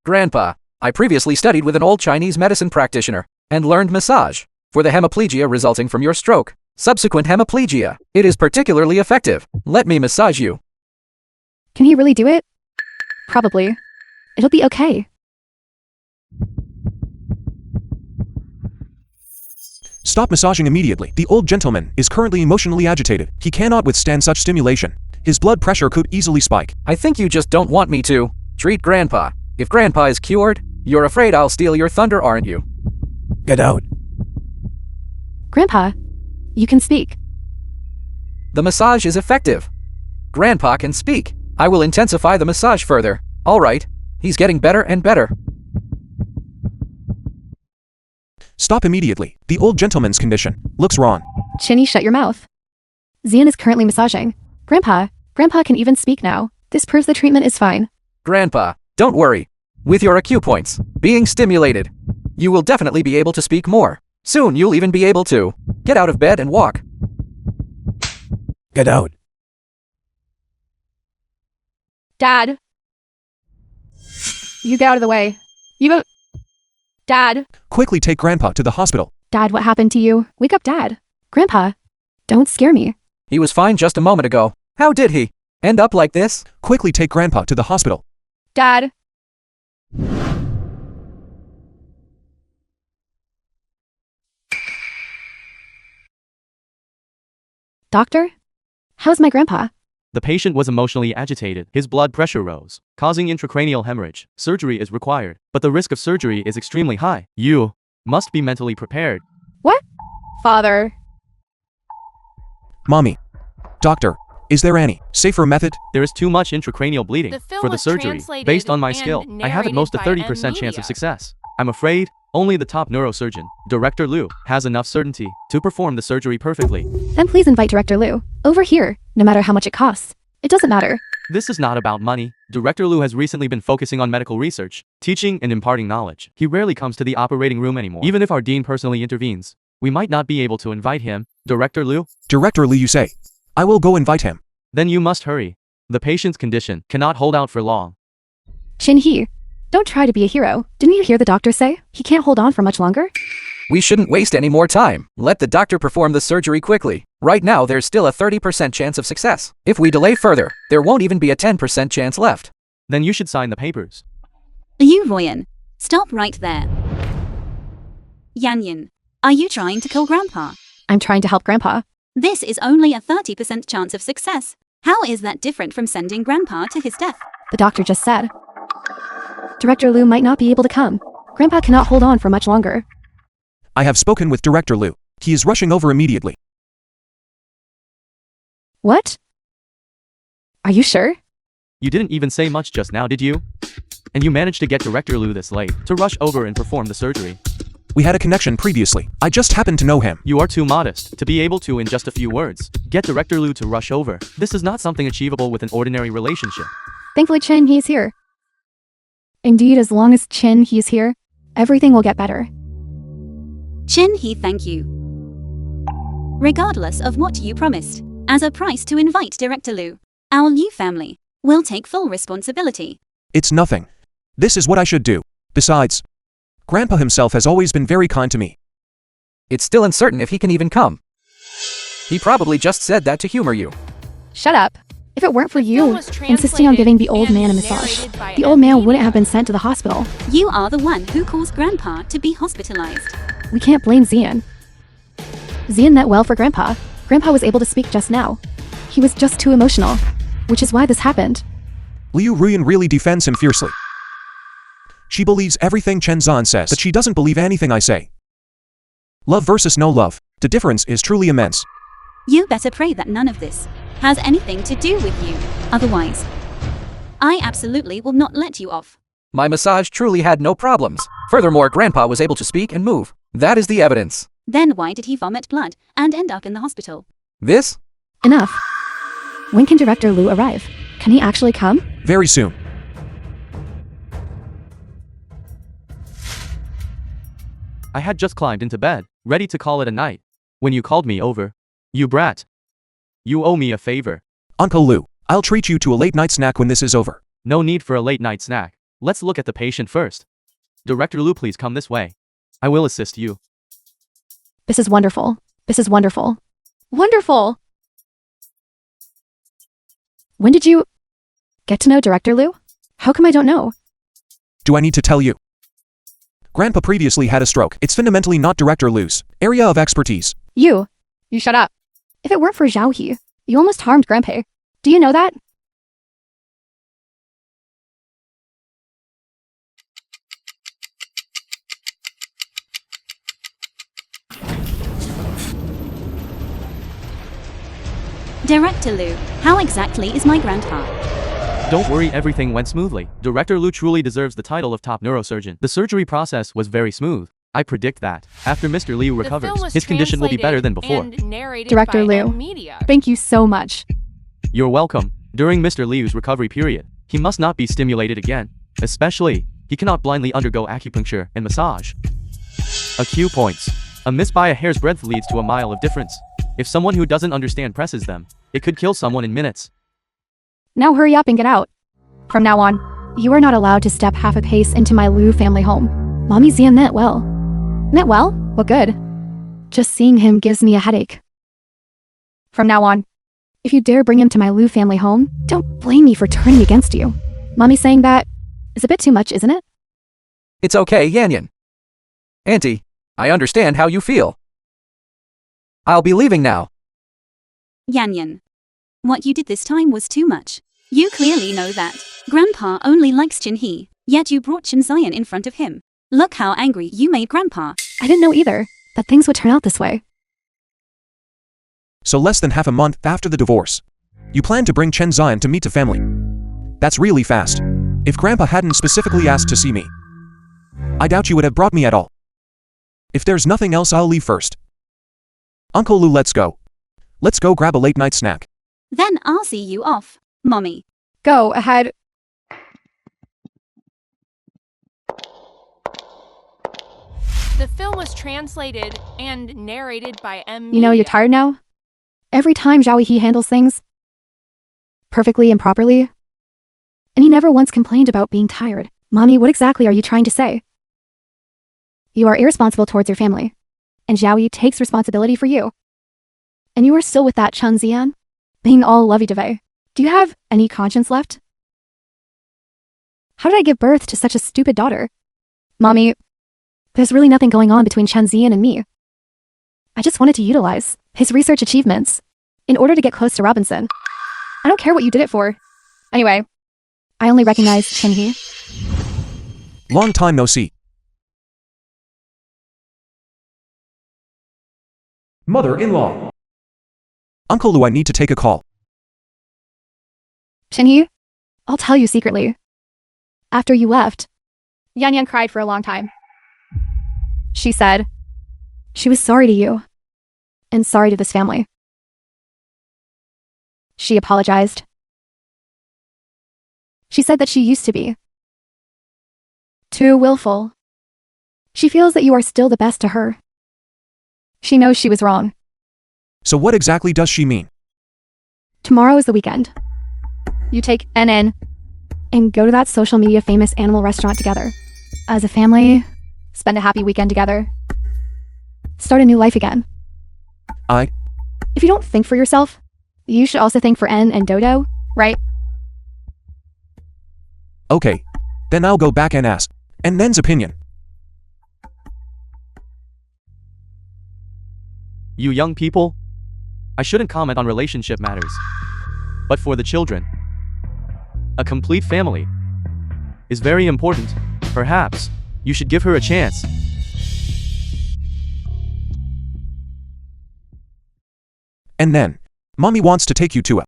Grandpa, I previously studied with an old Chinese medicine practitioner and learned massage for the hemiplegia resulting from your stroke. Subsequent hemiplegia. It is particularly effective. Let me massage you. Can he really do it? Probably. It'll be okay. Stop massaging immediately. The old gentleman is currently emotionally agitated. He cannot withstand such stimulation. His blood pressure could easily spike. I think you just don't want me to treat Grandpa. If Grandpa is cured, you're afraid I'll steal your thunder, aren't you? Get out. Grandpa, you can speak. The massage is effective. Grandpa can speak. I will intensify the massage further. All right. He's getting better and better. Stop immediately. The old gentleman's condition looks wrong. Chinny, shut your mouth. Zian is currently massaging. Grandpa can even speak now. This proves the treatment is fine. Grandpa, don't worry. With your acupoints being stimulated, you will definitely be able to speak more. Soon you'll even be able to get out of bed and walk. Get out. Dad. You get out of the way. You go. Dad. Quickly take Grandpa to the hospital. Dad, what happened to you? Wake up, Dad. Grandpa, don't scare me. He was fine just a moment ago. How did he end up like this? Quickly take Grandpa to the hospital. Dad. Doctor? How's my grandpa? The patient was emotionally agitated. His blood pressure rose, causing intracranial hemorrhage. Surgery is required, but the risk of surgery is extremely high. You must be mentally prepared. What? Father. Mommy. Doctor, is there any safer method? There is too much intracranial bleeding The film for the was surgery. translated Based on my and skill, I have at most a narrated by 30% chance Media. of success. I'm afraid only the top neurosurgeon, Director Liu, has enough certainty to perform the surgery perfectly. Then please invite Director Liu over here, no matter how much it costs. It doesn't matter. This is not about money. Director Liu has recently been focusing on medical research, teaching and imparting knowledge. He rarely comes to the operating room anymore. Even if our dean personally intervenes, we might not be able to invite him. Director Liu? Director Liu, you say. I will go invite him. Then you must hurry. The patient's condition cannot hold out for long. Chin He, don't try to be a hero. Didn't you hear the doctor say he can't hold on for much longer? We shouldn't waste any more time. Let the doctor perform the surgery quickly. Right now, there's still a 30% chance of success. If we delay further, there won't even be a 10% chance left. Then you should sign the papers. You, Royan, stop right there. Yanyan, are you trying to kill Grandpa? I'm trying to help Grandpa. This is only a 30% chance of success. How is that different from sending Grandpa to his death? The doctor just said. Director Liu might not be able to come. Grandpa cannot hold on for much longer. I have spoken with Director Liu. He is rushing over immediately. What? Are you sure? You didn't even say much just now, did you? And you managed to get Director Liu this late to rush over and perform the surgery. We had a connection previously. I just happened to know him. You are too modest to be able to, in just a few words, get Director Liu to rush over. This is not something achievable with an ordinary relationship. Thankfully, Chin He is here. Indeed, as long as Chin He is here, everything will get better. Chin He, thank you. Regardless of what you promised, as a price to invite Director Liu, our Liu family will take full responsibility. It's nothing. This is what I should do. Besides, Grandpa himself has always been very kind to me. It's still uncertain if he can even come. He probably just said that to humor you. Shut up. If it weren't for film you was insisting on giving the old translated man a and massage, narrated by the old man Media. wouldn't have been sent to the hospital. You are the one who caused Grandpa to be hospitalized. We can't blame Zian. Zian meant well for Grandpa. Grandpa was able to speak just now. He was just too emotional, which is why this happened. Liu Ruyan really defends him fiercely. She believes everything Chen Zan says, but she doesn't believe anything I say. Love versus no love. The difference is truly immense. You better pray that none of this has anything to do with you. Otherwise, I absolutely will not let you off. My massage truly had no problems. Furthermore, Grandpa was able to speak and move. That is the evidence. Then why did he vomit blood and end up in the hospital? This? Enough. When can Director Liu arrive? Can he actually come? Very soon. I had just climbed into bed, ready to call it a night, when you called me over. You brat. You owe me a favor. Uncle Liu, I'll treat you to a late-night snack when this is over. No need for a late-night snack. Let's look at the patient first. Director Liu, please come this way. I will assist you. This is wonderful. This is wonderful. Wonderful! When did you get to know Director Liu? How come I don't know? Do I need to tell you? Grandpa previously had a stroke. It's fundamentally not Director Liu's area of expertise. You shut up. If it weren't for Zhao He, you almost harmed Grandpa. Do you know that? Director Liu, how exactly is my grandpa? Don't worry, everything went smoothly. Director Liu truly deserves the title of top neurosurgeon. The surgery process was very smooth. I predict that, after Mr. Liu recovers, his condition will be better than before. Director Liu, thank you so much. You're welcome. During Mr. Liu's recovery period, he must not be stimulated again. Especially, he cannot blindly undergo acupuncture and massage. Acupoints. A miss by a hair's breadth leads to a mile of difference. If someone who doesn't understand presses them, it could kill someone in minutes. Now hurry up and get out. From now on, you are not allowed to step half a pace into my Liu family home. Mommy Zian meant well. Meant well? What good? Just seeing him gives me a headache. From now on, if you dare bring him to my Liu family home, don't blame me for turning against you. Mommy saying that is a bit too much, isn't it? It's okay, Yanyan. Auntie, I understand how you feel. I'll be leaving now. Yanyan. What you did this time was too much. You clearly know that. Grandpa only likes Chin He, yet you brought Chen Zian in front of him. Look how angry you made Grandpa. I didn't know either that things would turn out this way. So less than half a month after the divorce, you plan to bring Chen Zian to meet the family. That's really fast. If Grandpa hadn't specifically asked to see me, I doubt you would have brought me at all. If there's nothing else, I'll leave first. Uncle Liu, let's go. Let's go grab a late-night snack. Then I'll see you off, Mommy. Go ahead. The film was translated and narrated by M. You know you're tired now? Every time Zhao He handles things perfectly and properly, and he never once complained about being tired. Mommy, what exactly are you trying to say? You are irresponsible towards your family, and Zhao Yi takes responsibility for you. And you are still with that Chen Zian, being all lovey-dovey. Do you have any conscience left? How did I give birth to such a stupid daughter? Mommy, there's really nothing going on between Chen Zian and me. I just wanted to utilize his research achievements in order to get close to Robinson. I don't care what you did it for. Anyway, I only recognize Chen He. Long time no see. Mother-in-law. Uncle Liu, I need to take a call. Chen He, I'll tell you secretly. After you left, Yan Yan cried for a long time. She said she was sorry to you and sorry to this family. She apologized. She said that she used to be too willful. She feels that you are still the best to her. She knows she was wrong. So what exactly does she mean? Tomorrow is the weekend. You take NN and go to that social media famous animal restaurant together. As a family, spend a happy weekend together. Start a new life again. If you don't think for yourself, you should also think for N and Dodo, right? Okay. Then I'll go back and ask. And Nen's opinion. You young people, I shouldn't comment on relationship matters. But for the children, a complete family is very important. Perhaps you should give her a chance. And then, Mommy wants to take you to a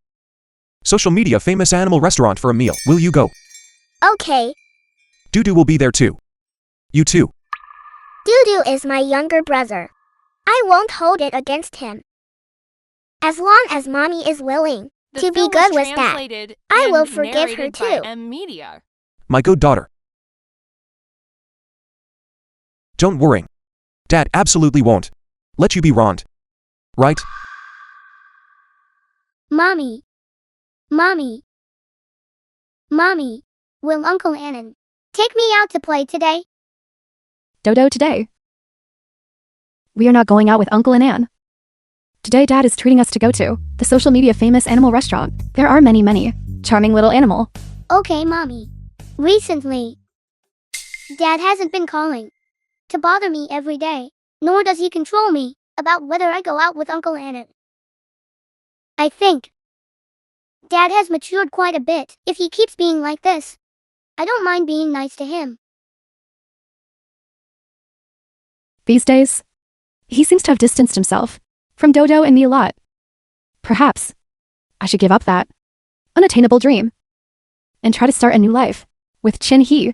social media famous animal restaurant for a meal. Will you go? Okay. Dudu will be there too. You too. Dudu is my younger brother. I won't hold it against him. As long as Mommy is willing The to be film good was with that, translated I will and forgive her narrated by too. M Media. My good daughter. Don't worry. Dad absolutely won't let you be wronged. Right? Mommy. Mommy. Mommy. Will Uncle Annan take me out to play today? Dodo, today. We are not going out with Uncle and Ann. Today Dad is treating us to go to the social media famous animal restaurant. There are many charming little animal. Okay, Mommy. Recently, Dad hasn't been calling to bother me every day, nor does he control me about whether I go out with Uncle Annan. I think Dad has matured quite a bit. If he keeps being like this, I don't mind being nice to him. These days, he seems to have distanced himself from Dodo and me a lot. Perhaps I should give up that unattainable dream and try to start a new life with Chin He.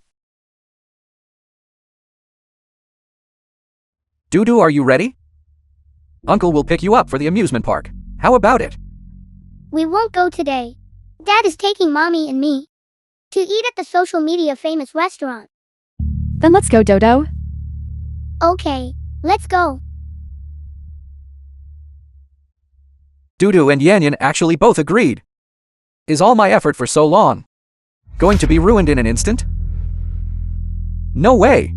Dudu, are you ready? Uncle will pick you up for the amusement park. How about it? We won't go today. Dad is taking Mommy and me to eat at the social media famous restaurant. Then let's go, Dodo. Okay, let's go. Dudu and Yanyan actually both agreed. Is all my effort for so long going to be ruined in an instant? No way.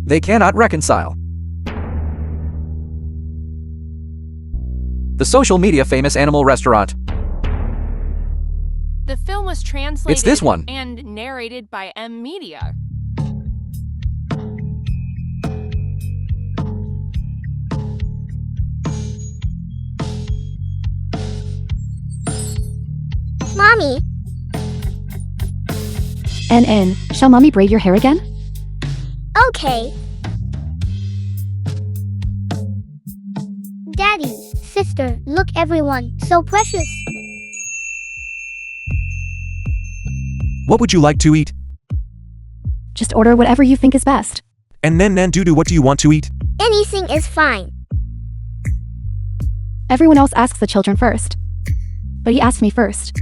They cannot reconcile. The social media famous animal restaurant. The film was translated It's this one. and narrated by M Media. Mommy, And shall Mommy braid your hair again? okay. Daddy, sister, look everyone, so precious. What would you like to eat? Just order whatever you think is best. And then Dudu, what do you want to eat? Anything is fine. Everyone else asks the children first. But he asked me first.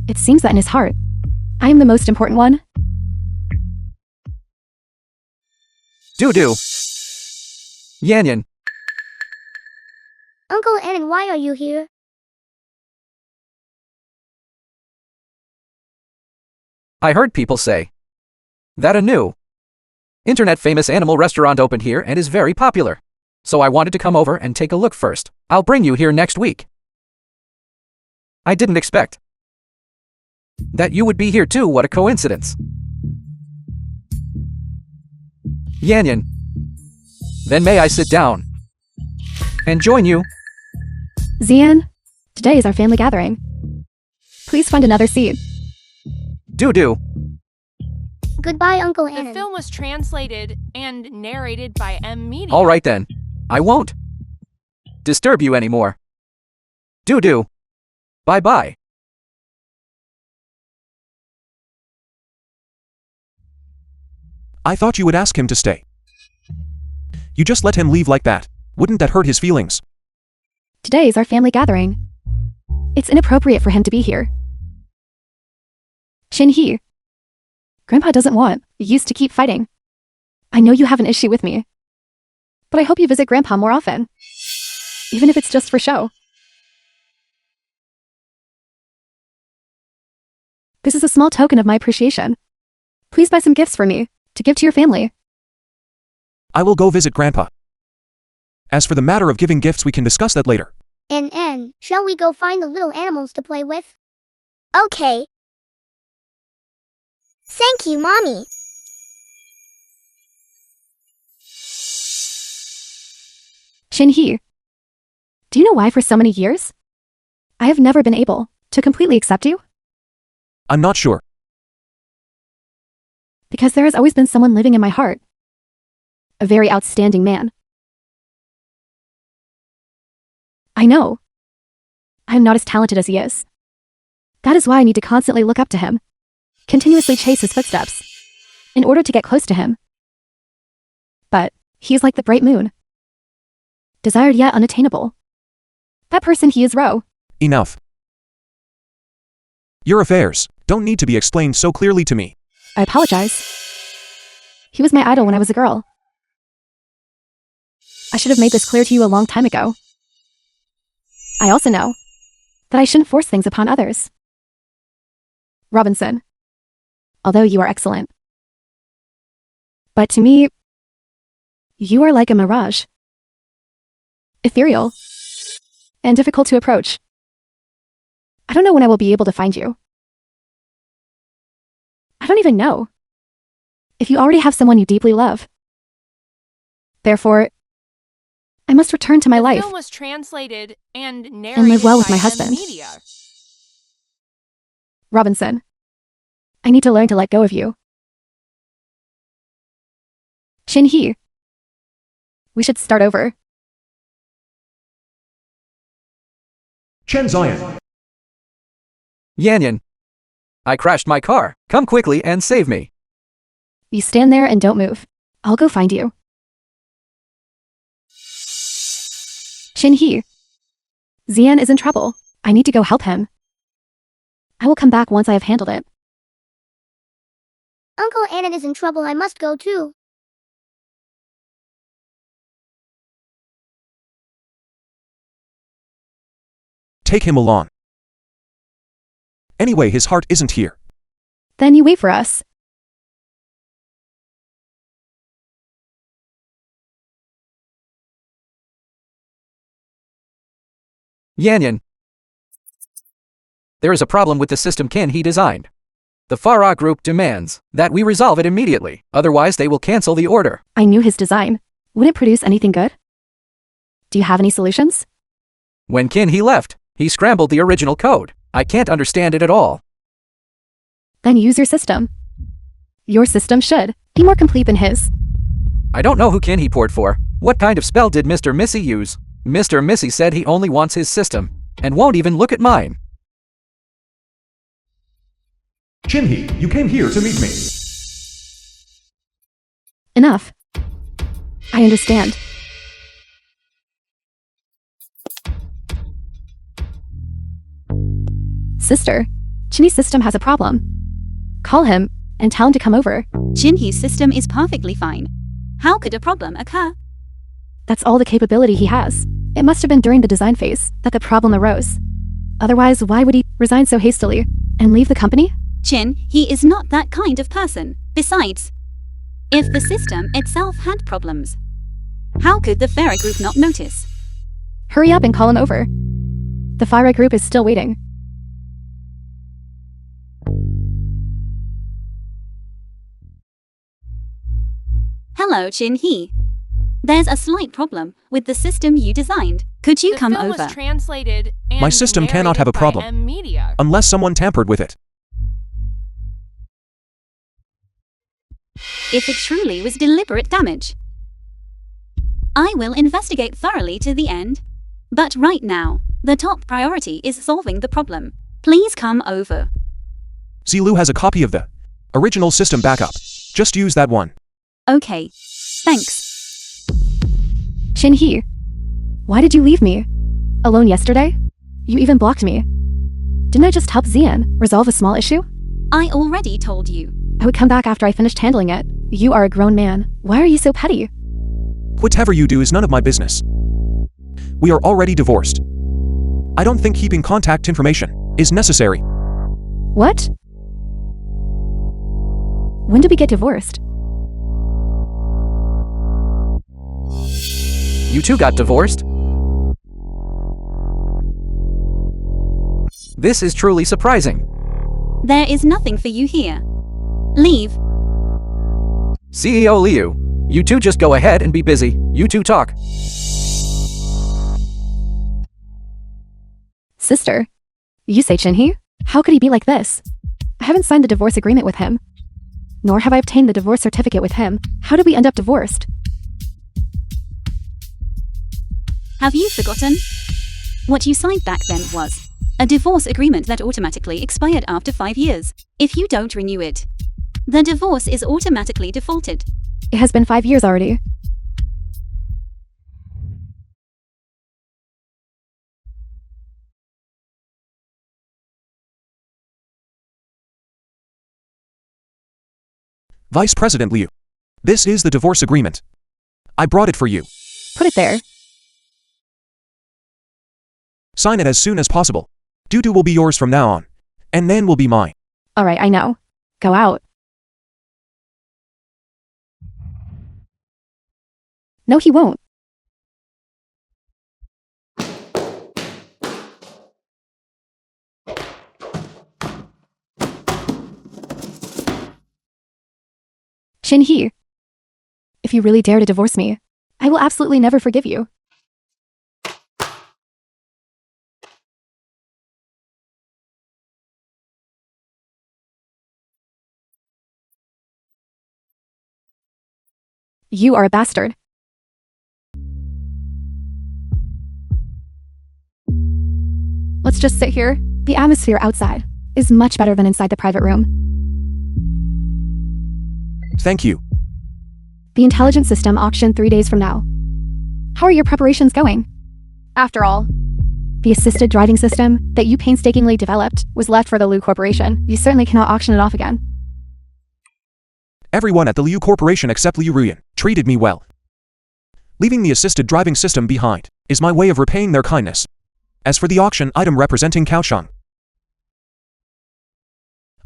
It seems that in his heart, I am the most important one. Dudu. Yanyan. Uncle Annan, why are you here? I heard people say that a new internet famous animal restaurant opened here and is very popular. So I wanted to come over and take a look first. I'll bring you here next week. I didn't expect that you would be here too. What a coincidence. Yanyan. Then may I sit down and join you? Zian, today is our family gathering. Please find another seat. Dudu. Goodbye, Uncle The Annan. film was translated and narrated by M Media. All right then. I won't disturb you anymore. Dudu. Bye-bye. I thought you would ask him to stay. You just let him leave like that. Wouldn't that hurt his feelings? Today is our family gathering. It's inappropriate for him to be here. Chin He. Grandpa doesn't want you to keep fighting. I know you have an issue with me. But I hope you visit Grandpa more often. Even if it's just for show. This is a small token of my appreciation. Please buy some gifts for me to give to your family. I will go visit Grandpa. As for the matter of giving gifts, we can discuss that later. And, shall we go find the little animals to play with? Okay. Thank you, Mommy. Chin He. Do you know why for so many years? I have never been able to completely accept you? I'm not sure. Because there has always been someone living in my heart. A very outstanding man. I know. I am not as talented as he is. That is why I need to constantly look up to him. Continuously chase his footsteps. In order to get close to him. But he is like the bright moon. Desired yet unattainable. That person he is Ro. Enough. Your affairs don't need to be explained so clearly to me. I apologize. He was my idol when I was a girl. I should have made this clear to you a long time ago. I also know that I shouldn't force things upon others. Robinson. Although you are excellent. But to me, you are like a mirage. Ethereal. And difficult to approach. I don't know when I will be able to find you. I don't even know if you already have someone you deeply love. Therefore, I must return to my life. The film was translated and narrated live well with by my M husband. Media. Robinson. I need to learn to let go of you. Shin-hee. We should start over. Chen Zion. Yanyan. I crashed my car. Come quickly and save me. You stand there and don't move. I'll go find you. Shin-hee. Zian is in trouble. I need to go help him. I will come back once I have handled it. Uncle Anon is in trouble. I must go too. Take him along. Anyway, his heart isn't here. Then you wait for us. Yanyan. There is a problem with the system he designed. The Farah group demands that we resolve it immediately, otherwise they will cancel the order. I knew his design. Would it produce anything good? Do you have any solutions? When he left, he scrambled the original code. I can't understand it at all. Then use your system. Your system should be more complete than his. I don't know who he poured for. What kind of spell did Mr. Missy use? Mr. Missy said he only wants his system, and won't even look at mine. Shin-hee, you came here to meet me. Enough. I understand. Sister, Chinny's system has a problem. Call him and tell him to come over. Shin-hee's system is perfectly fine. How could a problem occur? That's all the capability he has. It must have been during the design phase that the problem arose. Otherwise, why would he resign so hastily and leave the company? Chin, he is not that kind of person. Besides, if the system itself had problems, how could the Farah group not notice? Hurry up and call him over. The Fire group is still waiting. Hello, Chin-hee. There's a slight problem with the system you designed. Could you The come film over? was translated and My system cannot have a narrated by problem. M Media. Unless someone tampered with it. If it truly was deliberate damage, I will investigate thoroughly to the end. But right now, the top priority is solving the problem. Please come over. Zilu has a copy of the original system backup. Just use that one. Okay. Thanks. Shin-hee, why did you leave me? Alone yesterday? You even blocked me. Didn't I just help Zian resolve a small issue? I already told you. I would come back after I finished handling it. You are a grown man. Why are you so petty? Whatever you do is none of my business. We are already divorced. I don't think keeping contact information is necessary. What? When did we get divorced? You two got divorced? This is truly surprising. There is nothing for you here. Leave. CEO Liu, you two just go ahead and be busy. You two talk. Sister. You say Chin-hee? How could he be like this? I haven't signed the divorce agreement with him. Nor have I obtained the divorce certificate with him. How did we end up divorced? Have you forgotten? What you signed back then was a divorce agreement that automatically expired after 5 years. If you don't renew it, the divorce is automatically defaulted. It has been 5 years already. Vice President Liu. This is the divorce agreement. I brought it for you. Put it there. Sign it as soon as possible. Dudu will be yours from now on. And Nan will be mine. Alright, I know. Go out. No, he won't. Chin-hee. If you really dare to divorce me, I will absolutely never forgive you. You are a bastard. Let's just sit here. The atmosphere outside is much better than inside the private room. Thank you. The intelligence system auctioned 3 days from now. How are your preparations going? After all, the assisted driving system that you painstakingly developed was left for the Liu Corporation. You certainly cannot auction it off again. Everyone at the Liu Corporation except Liu Ruyan treated me well. Leaving the assisted driving system behind is my way of repaying their kindness. As for the auction item representing Kaohsiung,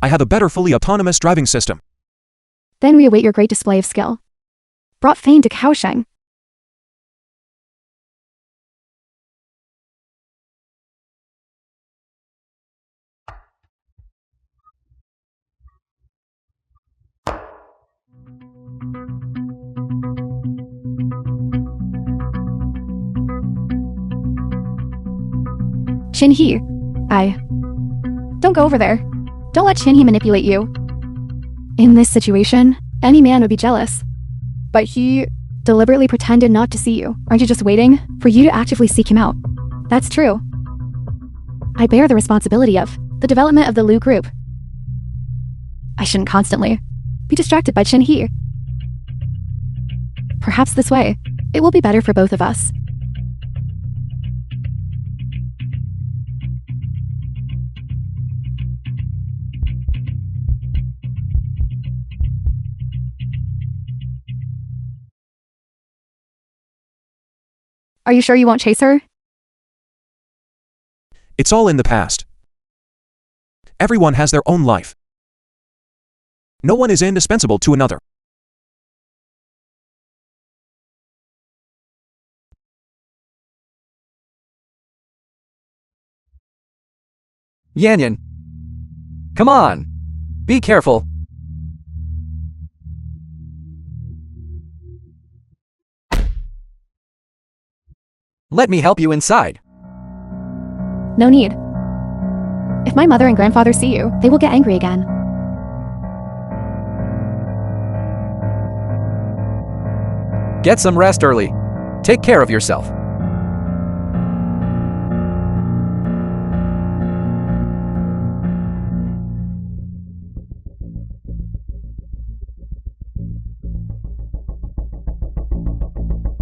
I have a better fully autonomous driving system. Then we await your great display of skill. Brought fame to Kaohsiung. Chin-hee. Don't go over there. Don't let Chin-hee manipulate you. In this situation, any man would be jealous. But he deliberately pretended not to see you. Aren't you just waiting for you to actively seek him out? That's true. I bear the responsibility of the development of the Liu Group. I shouldn't constantly be distracted by Chin-hee. Perhaps this way, it will be better for both of us. Are you sure you won't chase her? It's all in the past. Everyone has their own life. No one is indispensable to another. Yanyan. Come on. Be careful. Let me help you inside. No need. If my mother and grandfather see you, they will get angry again. Get some rest early. Take care of yourself.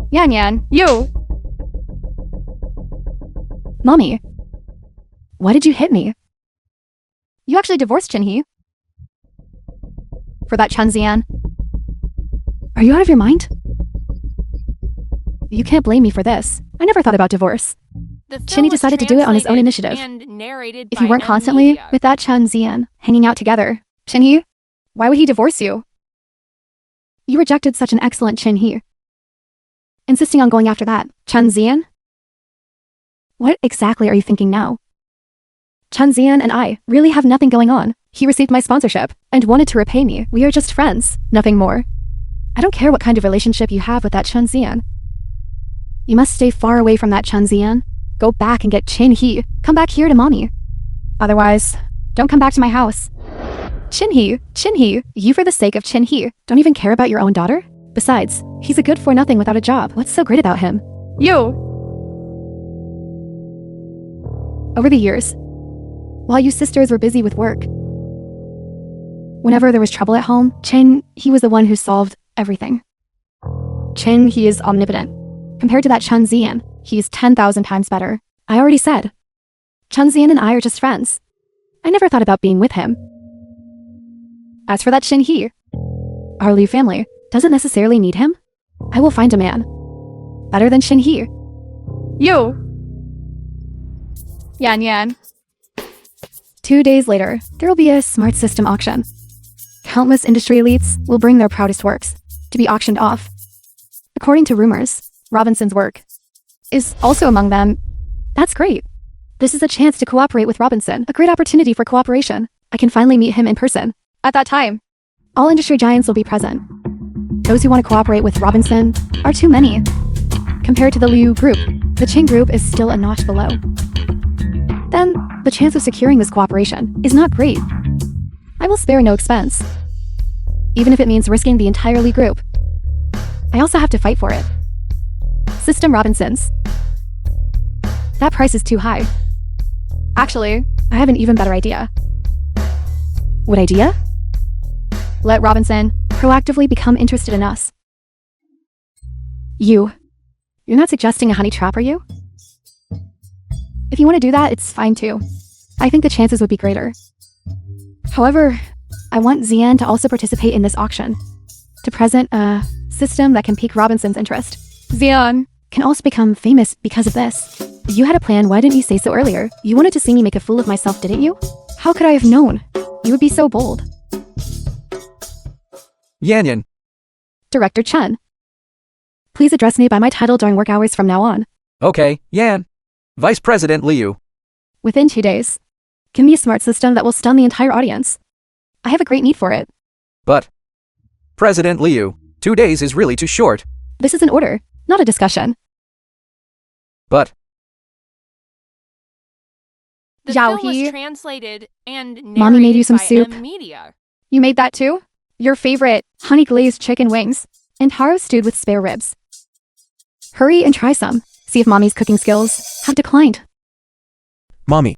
Yan, you! Mommy, why did you hit me? You actually divorced Chin-hee? For that Chun Zian? Are you out of your mind? You can't blame me for this. I never thought about divorce. Chin-hee decided to do it on his own initiative. If you weren't constantly with that Chun Zian hanging out together, Chin-hee, why would he divorce you? You rejected such an excellent Chin-hee, insisting on going after that Chun Zian? What exactly are you thinking now? Chun Zian and I really have nothing going on. He received my sponsorship and wanted to repay me. We are just friends, nothing more. I don't care what kind of relationship you have with that Chun Zian. You must stay far away from that Chun Zian Go back and get Chin Hee. Come back here to mommy. Otherwise, don't come back to my house. Chin Hee, you for the sake of Chin Hee, don't even care about your own daughter? Besides, he's a good for nothing without a job. What's so great about him? You! Over the years, while you sisters were busy with work, whenever there was trouble at home, Chin, he was the one who solved everything. Chin, he is omnipotent. Compared to that Chun Zian, he is 10,000 times better. I already said. Chun Zian and I are just friends. I never thought about being with him. As for that Chin Hee, our Liu family doesn't necessarily need him. I will find a man better than Chin Hee. You! Yan Yan. 2 days later, there will be a smart system auction. Countless industry elites will bring their proudest works to be auctioned off. According to rumors, Robinson's work is also among them. That's great. This is a chance to cooperate with Robinson, a great opportunity for cooperation. I can finally meet him in person. At that time, all industry giants will be present. Those who want to cooperate with Robinson are too many. Compared to the Liu group, the Qing group is still a notch below. Then, the chance of securing this cooperation is not great. I will spare no expense, even if it means risking the entire Liu group. I also have to fight for it. System Robinsons. That price is too high. Actually, I have an even better idea. What idea? Let Robinson proactively become interested in us. You're not suggesting a honey trap, are you? If you want to do that, it's fine too. I think the chances would be greater. However, I want Zian to also participate in this auction, to present a system that can pique Robinson's interest. Zian can also become famous because of this. You had a plan, why didn't you say so earlier? You wanted to see me make a fool of myself, didn't you? How could I have known? You would be so bold. Yan. Director Chen. Please address me by my title during work hours from now on. Okay, Yan. Vice President Liu. Within 2 days. Give me a smart system that will stun the entire audience. I have a great need for it. But, President Liu, 2 days is really too short. This is an order, not a discussion. But, The Zhao film He. was translated and narrated Mommy made you some by soup. Media. You made that too? Your favorite, honey glazed chicken wings, and taro stewed with spare ribs. Hurry and try some. See if mommy's cooking skills have declined. Mommy.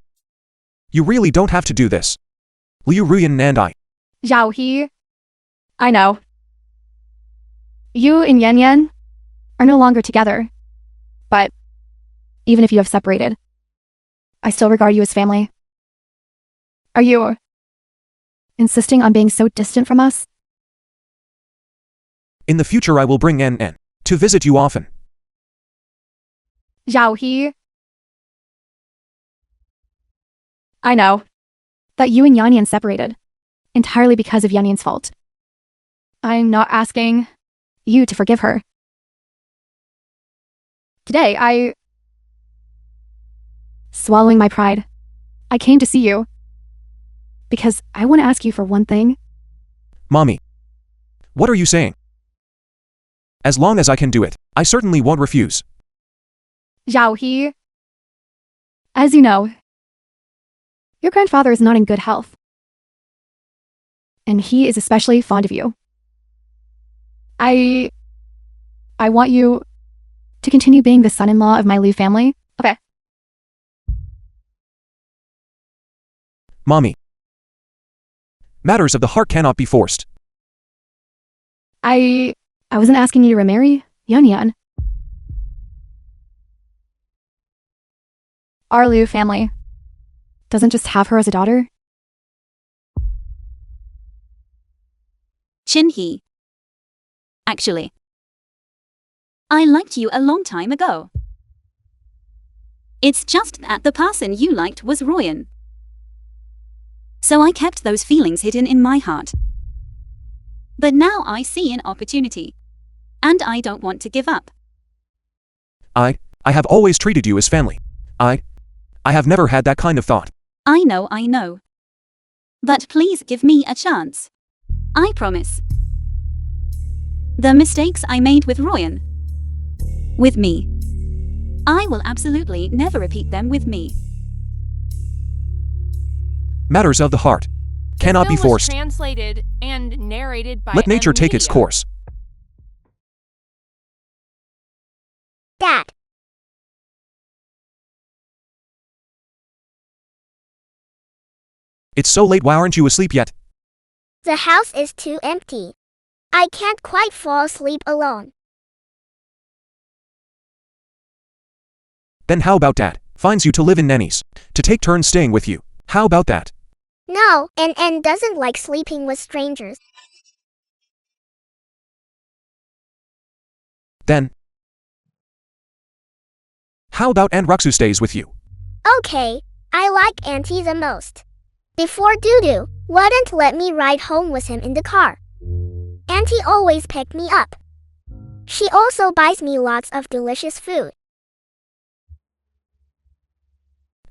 You really don't have to do this. Liu Ruyan and I. Zhao He. I know. You and Yan Yan are no longer together. But even if you have separated, I still regard you as family. Are you insisting on being so distant from us? In the future I will bring N to visit you often. Zhao He. I know that you and Yan Yan separated entirely because of Yan Yan's fault. I'm not asking you to forgive her. Today, swallowing my pride, I came to see you because I want to ask you for one thing. Mommy. What are you saying? As long as I can do it, I certainly won't refuse. Zhao He. As you know, your grandfather is not in good health. And he is especially fond of you. I want you to continue being the son-in-law of my Liu family. Okay. Mommy. Matters of the heart cannot be forced. I wasn't asking you to remarry Yan Yan. Our Liu family doesn't just have her as a daughter. Chin Hee. Actually, I liked you a long time ago. It's just that the person you liked was Royan. So I kept those feelings hidden in my heart. But now I see an opportunity. And I don't want to give up. I have always treated you as family. I have never had that kind of thought. I know. But please give me a chance. I promise. The mistakes I made with Royan. With me. I will absolutely never repeat them with me. Matters of the heart cannot be The film was forced. translated and narrated by Let nature take its Media. course. Dad. It's so late, why aren't you asleep yet? The house is too empty. I can't quite fall asleep alone. Then how about Dad finds you to live in Nenny's, to take turns staying with you? How about that? No, and doesn't like sleeping with strangers. Then how about Aunt Ruxu stays with you? Okay, I like Auntie the most. Before Dudu wouldn't let me ride home with him in the car. Auntie always picked me up. She also buys me lots of delicious food.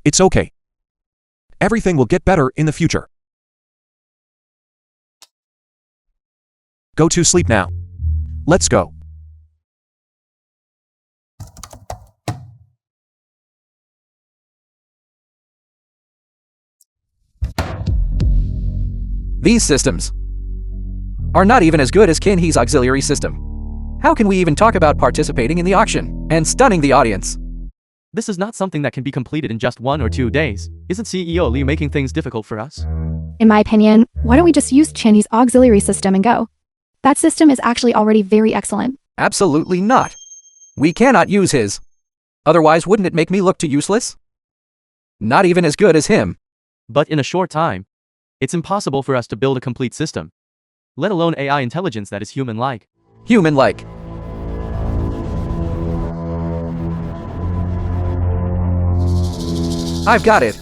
It's okay. Everything will get better in the future. Go to sleep now. Let's go. These systems are not even as good as Kinhe's auxiliary system. How can we even talk about participating in the auction and stunning the audience? This is not something that can be completed in just 1 or 2 days. Isn't CEO Liu making things difficult for us? In my opinion, why don't we just use Chinese auxiliary system and go? That system is actually already very excellent. Absolutely not. We cannot use his. Otherwise, wouldn't it make me look too useless? Not even as good as him. But in a short time, it's impossible for us to build a complete system, let alone AI intelligence that is human-like. Human-like. I've got it.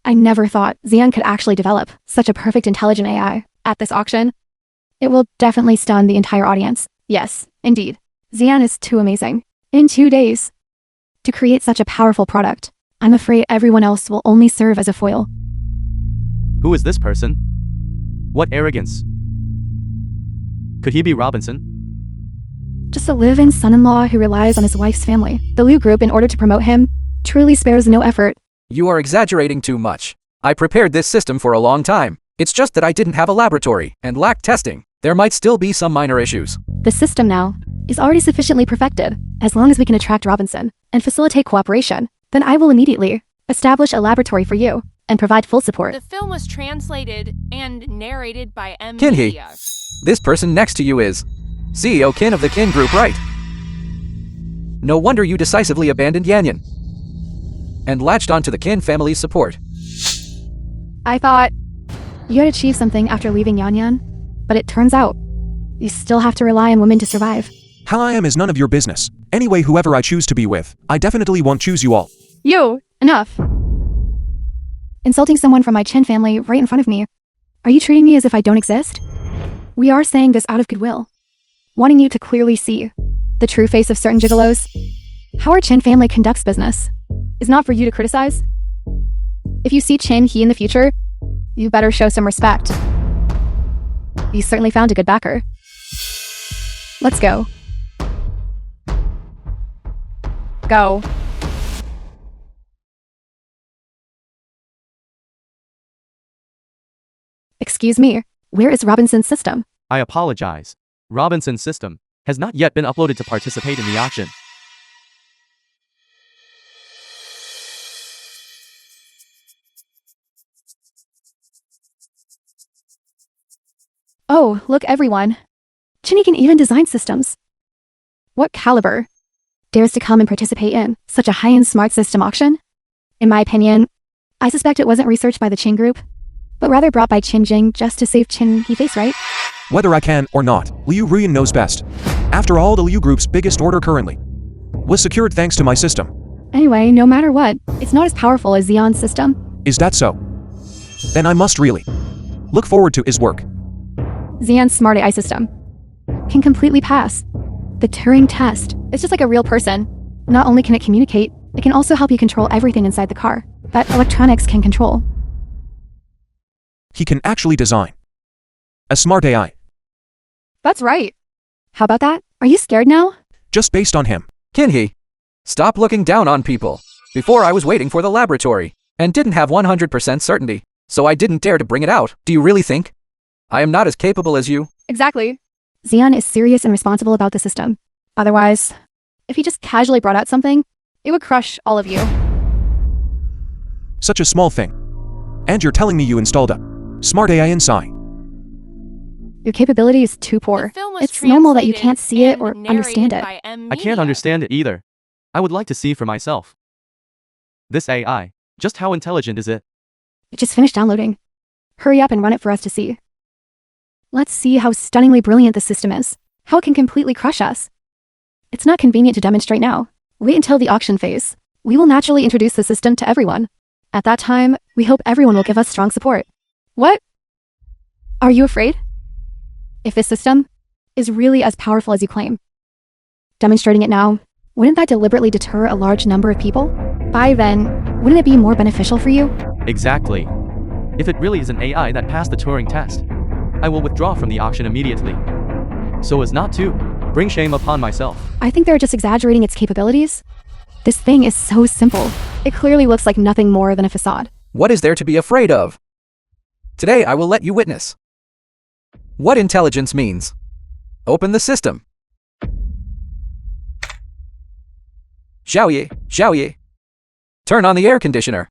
I never thought Xian could actually develop such a perfect intelligent AI at this auction. It will definitely stun the entire audience. Yes, indeed. Xian is too amazing. In 2 days, to create such a powerful product, I'm afraid everyone else will only serve as a foil. Who is this person? What arrogance? Could he be Robinson? Just a live-in son-in-law who relies on his wife's family. The Liu Group, in order to promote him, truly spares no effort. You are exaggerating too much. I prepared this system for a long time. It's just that I didn't have a laboratory and lacked testing. There might still be some minor issues. The system now is already sufficiently perfected. As long as we can attract Robinson and facilitate cooperation, then I will immediately establish a laboratory for you and provide full support. The film was translated and narrated by Kinhe. Media. This person next to you is CEO Kin of the Kin Group, right? No wonder you decisively abandoned Yanyan and latched onto the Kin family's support. I thought you had achieved something after leaving Yanyan, but it turns out you still have to rely on women to survive. How I am is none of your business. Anyway, whoever I choose to be with, I definitely won't choose you all. You! Enough! Insulting someone from my Chen family right in front of me. Are you treating me as if I don't exist? We are saying this out of goodwill, wanting you to clearly see the true face of certain gigolos. How our Chen family conducts business is not for you to criticize. If you see Chen He in the future, you better show some respect. You certainly found a good backer. Let's go. Go. Excuse me, where is Robinson's system? I apologize. Robinson's system has not yet been uploaded to participate in the auction. Oh, look everyone. Chinny can even design systems. What caliber dares to come and participate in such a high-end smart system auction? In my opinion, I suspect it wasn't researched by the Qin group, but rather brought by Qin Jing just to save Qin He face, right? Whether I can or not, Liu Ruyan knows best. After all, the Liu Group's biggest order currently was secured thanks to my system. Anyway, no matter what, it's not as powerful as Xion's system. Is that so? Then I must really look forward to his work. Xion's smart AI system can completely pass the Turing test. It's just like a real person. Not only can it communicate, it can also help you control everything inside the car that electronics can control. He can actually design A smart AI. That's right. How about that? Are you scared now? Just based on him. Kinhee, stop looking down on people. Before I was waiting for the laboratory and didn't have 100% certainty, so I didn't dare to bring it out. Do you really think I am not as capable as you? Exactly. Xian is serious and responsible about the system. Otherwise, if he just casually brought out something, it would crush all of you. Such a small thing. And you're telling me you installed a smart AI in Cine. Your capability is too poor. The film was It's normal that you translated can't see it and or understand narrated it. by M. I can't understand it either. I would like to see for myself. This AI, just how intelligent is it? It just finished downloading. Hurry up and run it for us to see. Let's see how stunningly brilliant the system is. How it can completely crush us. It's not convenient to demonstrate now. Wait until the auction phase. We will naturally introduce the system to everyone. At that time, we hope everyone will give us strong support. What? Are you afraid? If this system is really as powerful as you claim, demonstrating it now, wouldn't that deliberately deter a large number of people? By then, wouldn't it be more beneficial for you? Exactly. If it really is an AI that passed the Turing test, I will withdraw from the auction immediately. So as not to bring shame upon myself. I think they're just exaggerating its capabilities. This thing is so simple. It clearly looks like nothing more than a facade. What is there to be afraid of? Today I will let you witness what intelligence means. Open the system. Xiaoye. Turn on the air conditioner.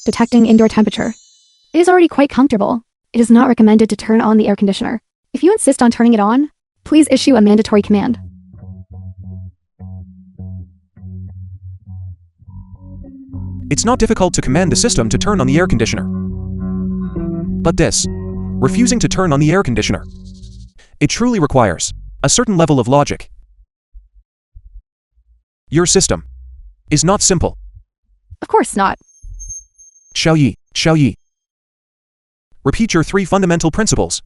Detecting indoor temperature. It is already quite comfortable. It is not recommended to turn on the air conditioner. If you insist on turning it on, please issue a mandatory command. It's not difficult to command the system to turn on the air conditioner. But this, refusing to turn on the air conditioner, it truly requires a certain level of logic. Your system is not simple. Of course not. Xiaoyi. Repeat your 3 fundamental principles.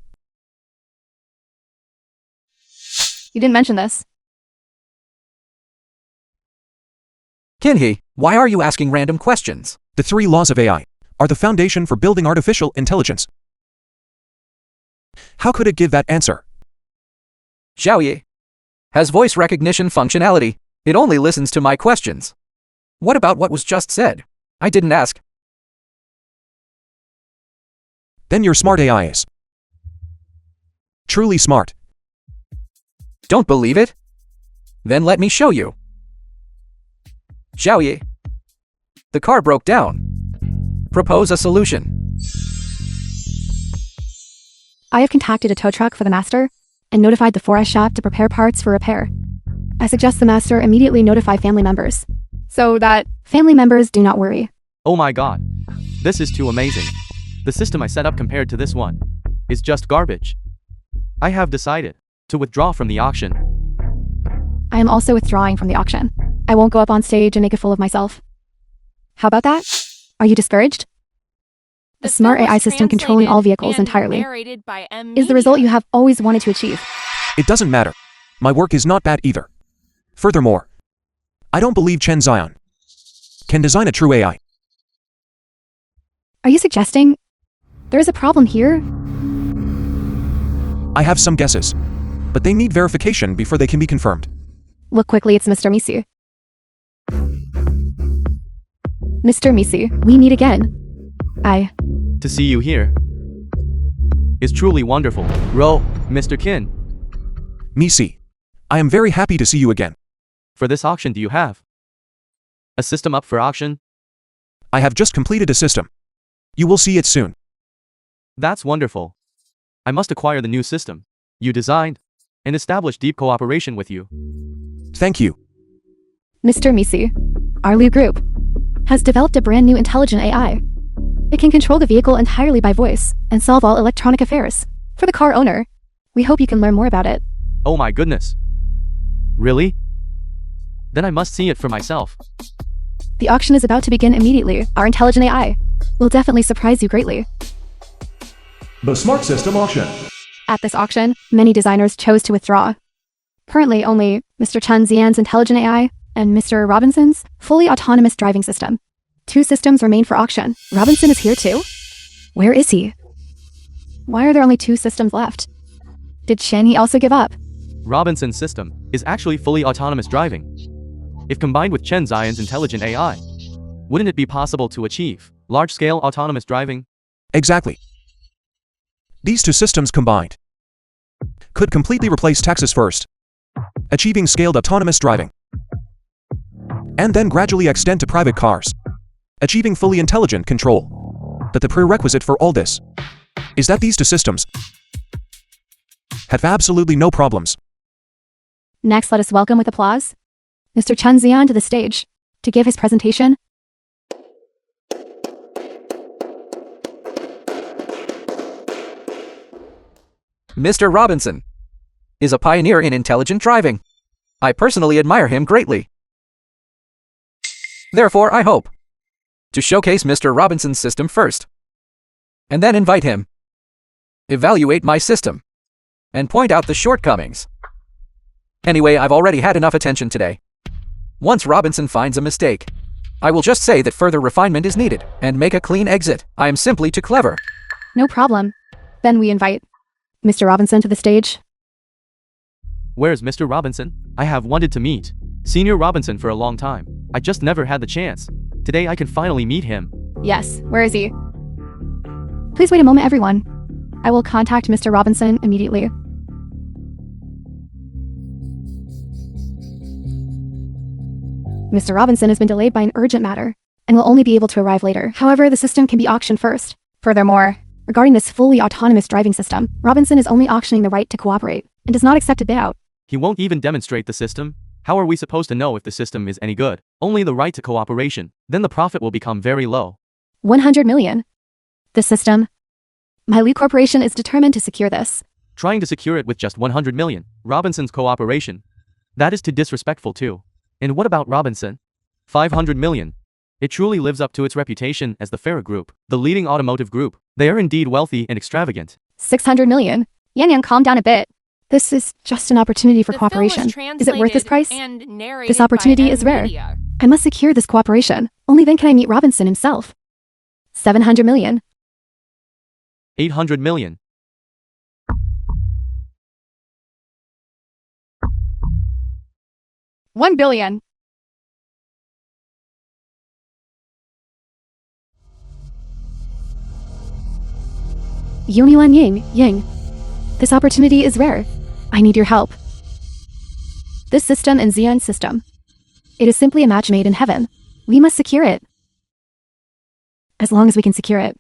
You didn't mention this. Kinhee, why are you asking random questions? The 3 laws of AI are the foundation for building artificial intelligence. How could it give that answer? Xiaoye has voice recognition functionality. It only listens to my questions. What about what was just said? I didn't ask. Then your smart AI is truly smart. Don't believe it? Then let me show you. Xiaoye, the car broke down. Propose a solution. I have contacted a tow truck for the master and notified the forest shop to prepare parts for repair. I suggest the master immediately notify family members so that family members do not worry. Oh my god. This is too amazing. The system I set up compared to this one is just garbage. I have decided to withdraw from the auction. I am also withdrawing from the auction. I won't go up on stage and make a fool of myself. How about that? Are you discouraged? A smart AI system controlling all vehicles entirely is the result you have always wanted to achieve. It doesn't matter. My work is not bad either. Furthermore, I don't believe Chen Zion can design a true AI. Are you suggesting there is a problem here? I have some guesses, but they need verification before they can be confirmed. Look quickly, it's Mr. Misi. Mr. Misi, we meet again. To see you here is truly wonderful. Mr. Kin, Misi, I am very happy to see you again. for this auction do you have a system up for auction? I have just completed a system. You will see it soon. That's wonderful. I must acquire the new system you designed and establish deep cooperation with you. Thank you. Mr. Misi, our Liu Group has developed a brand new intelligent AI. It can control the vehicle entirely by voice and solve all electronic affairs. For the car owner, we hope you can learn more about it. Oh my goodness. Really? Then I must see it for myself. The auction is about to begin immediately. Our intelligent AI will definitely surprise you greatly. The Smart System Auction. At this auction, many designers chose to withdraw. Currently, only Mr. Chen Zian's intelligent AI and Mr. Robinson's fully autonomous driving system. 2 systems remain for auction. Robinson is here too? Where is he? Why are there only 2 systems left? Did Shanhee also give up? Robinson's system is actually fully autonomous driving. If combined with Chen Zion's intelligent AI, wouldn't it be possible to achieve large-scale autonomous driving? Exactly. These 2 systems combined could completely replace Texas first, achieving scaled autonomous driving, and then gradually extend to private cars, achieving fully intelligent control. But the prerequisite for all this is that these 2 systems have absolutely no problems. Next, let us welcome with applause Mr. Chen Zion to the stage to give his presentation. Mr. Robinson is a pioneer in intelligent driving. I personally admire him greatly. Therefore, I hope to showcase Mr. Robinson's system first, and then invite him, evaluate my system, and point out the shortcomings. Anyway, I've already had enough attention today. Once Robinson finds a mistake, I will just say that further refinement is needed and make a clean exit. I am simply too clever. No problem. Then we invite Mr. Robinson to the stage. Where's Mr. Robinson? I have wanted to meet Senior Robinson for a long time. I just never had the chance. Today I can finally meet him. Yes, where is he? Please wait a moment, everyone. I will contact Mr. Robinson immediately. Mr. Robinson has been delayed by an urgent matter and will only be able to arrive later. However, the system can be auctioned first. Furthermore, regarding this fully autonomous driving system, Robinson is only auctioning the right to cooperate and does not accept a payout. He won't even demonstrate the system? How are we supposed to know if the system is any good? Only the right to cooperation. Then the profit will become very low. 100 million. The system. My Liu Corporation is determined to secure this. Trying to secure it with just 100 million. Robinson's cooperation. That is too disrespectful too. And what about Robinson? 500 million. It truly lives up to its reputation as the Farah Group, the leading automotive group. They are indeed wealthy and extravagant. 600 million. Yan, calm down a bit. This is just an opportunity for The film was cooperation. Is it worth this price? and narrated This opportunity by is rare. NVIDIA. I must secure this cooperation. Only then can I meet Robinson himself. 700 million. 800 million. $1 billion. Yuan Ying. This opportunity is rare. I need your help. This system and Xian's system. It is simply a match made in heaven. We must secure it. As long as we can secure it,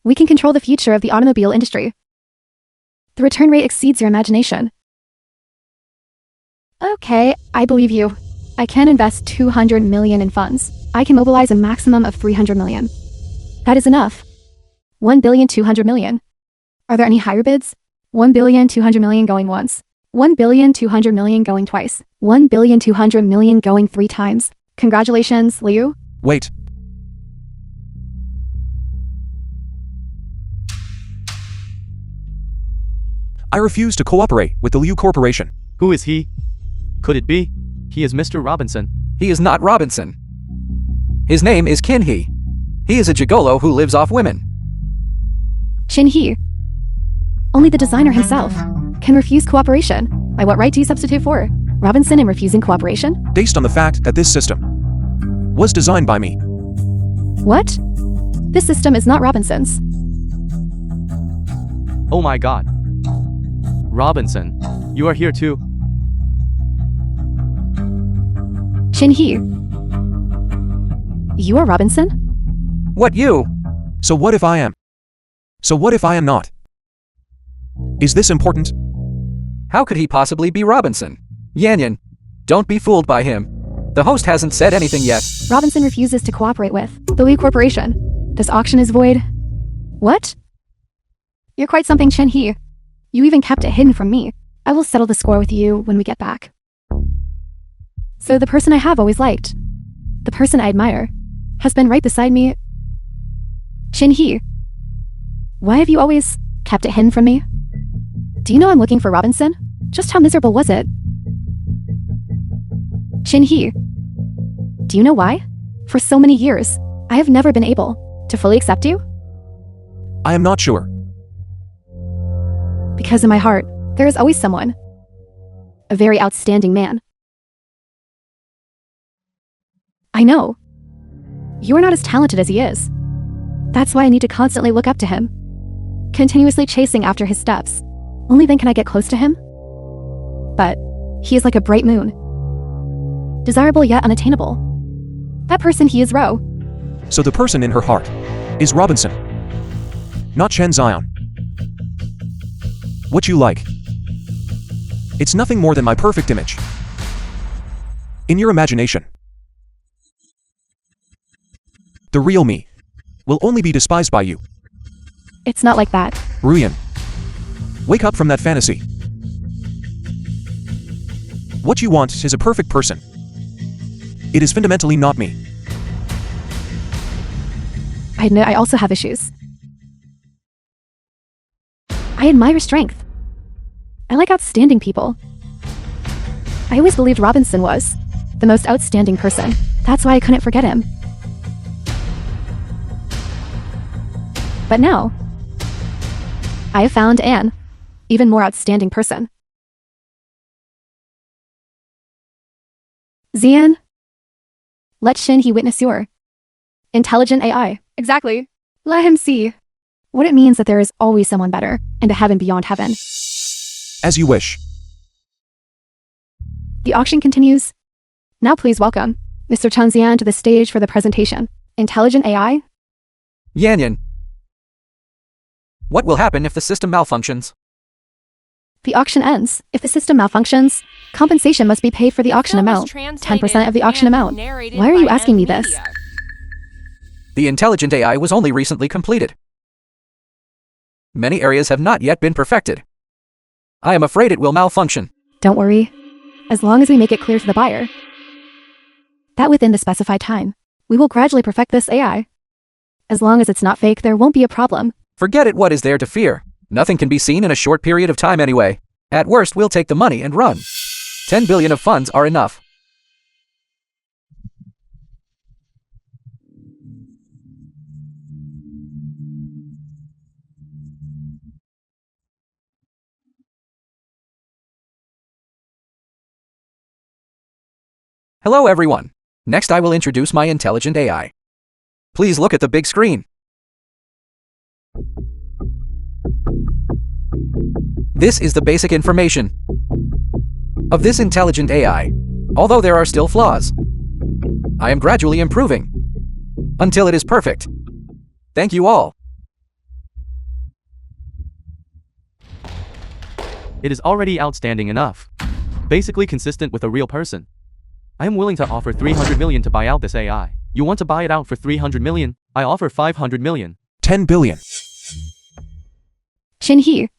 we can control the future of the automobile industry. The return rate exceeds your imagination. Okay, I believe you. I can invest 200 million in funds. I can mobilize a maximum of 300 million. That is enough. 1,200 million. Are there any higher bids? 1,200 million going once. 1,200 million going twice. 1,200 million going 3 times. Congratulations, Liu. Wait. I refuse to cooperate with the Liu Corporation. Who is he? Could it be? He is Mr. Robinson. He is not Robinson. His name is Kinhee. He is a gigolo who lives off women. Shinhee. Only the designer himself can refuse cooperation. By what right do you substitute for Robinson in refusing cooperation? Based on the fact that this system was designed by me. What? This system is not Robinson's. Oh my god. Robinson, you are here too? Shinhee. You are Robinson? What you? So what if I am? So what if I am not? Is this important? How could he possibly be Robinson? Yanyan, don't be fooled by him. The host hasn't said anything yet. Robinson refuses to cooperate with the Liu Corporation. This auction is void. What? You're quite something, Shinhee. You even kept it hidden from me. I will settle the score with you when we get back. So the person I have always liked, the person I admire, has been right beside me. Shinhee, why have you always kept it hidden from me? Do you know I'm looking for Robinson? Just how miserable was it? Shinhee, do you know why? For so many years, I have never been able to fully accept you. I am not sure. Because in my heart, there is always someone. A very outstanding man. I know. You are not as talented as he is. That's why I need to constantly look up to him. Continuously chasing after his steps. Only then can I get close to him. But he is like a bright moon. Desirable yet unattainable. That person he is Ro. So the person in her heart is Robinson, not Chen Zion. What you like? It's nothing more than my perfect image. In your imagination. The real me will only be despised by you. It's not like that. Ruyan, wake up from that fantasy. What you want is a perfect person. It is fundamentally not me. I admit I also have issues. I admire strength. I like outstanding people. I always believed Robinson was the most outstanding person. That's why I couldn't forget him. But now, I have found an even more outstanding person. Zian, let Shin he witness your intelligent AI. Exactly. Let him see what it means that there is always someone better and a heaven beyond heaven. As you wish. The auction continues. Now please welcome Mr. Chen Zian to the stage for the presentation. Intelligent AI? Yanyan. What will happen if the system malfunctions? The auction ends. If the system malfunctions, compensation must be paid for the auction Film was amount. translated 10% of the auction and amount. narrated Why are you by asking me M this? Media. The intelligent AI was only recently completed. Many areas have not yet been perfected. I am afraid it will malfunction. Don't worry. As long as we make it clear to the buyer that within the specified time, we will gradually perfect this AI. As long as it's not fake, there won't be a problem. Forget it, what is there to fear? Nothing can be seen in a short period of time anyway. At worst, we'll take the money and run. 10 billion of funds are enough. Hello everyone. Next I will introduce my intelligent AI. Please look at the big screen. This is the basic information of this intelligent AI, although there are still flaws. I am gradually improving until it is perfect. Thank you all. It is already outstanding enough. Basically consistent with a real person. I am willing to offer 300 million to buy out this AI. You want to buy it out for 300 million? I offer 500 million. 10 billion. Shin He,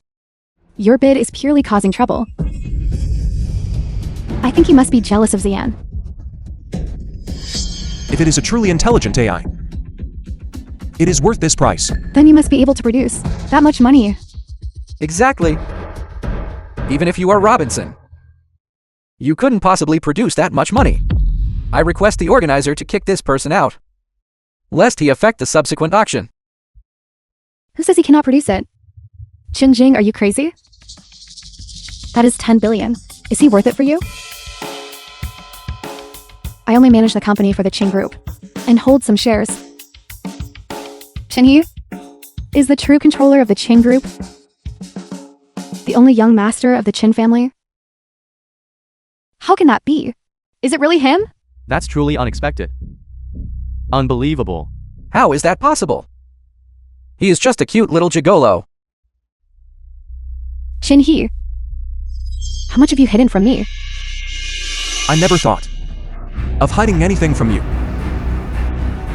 your bid is purely causing trouble. I think you must be jealous of Zian. If it is a truly intelligent AI, it is worth this price. Then you must be able to produce that much money. Exactly. Even if you are Robinson, you couldn't possibly produce that much money. I request the organizer to kick this person out, lest he affect the subsequent auction. Who says he cannot produce it? Chin Jing, are you crazy? That is 10 billion. Is he worth it for you? I only manage the company for the Qin Group and hold some shares. Chin He is the true controller of the Qin Group, the only young master of the Qin family. How can that be? Is it really him? That's truly unexpected. Unbelievable. How is that possible? He is just a cute little gigolo. Chin He, how much have you hidden from me? I never thought of hiding anything from you.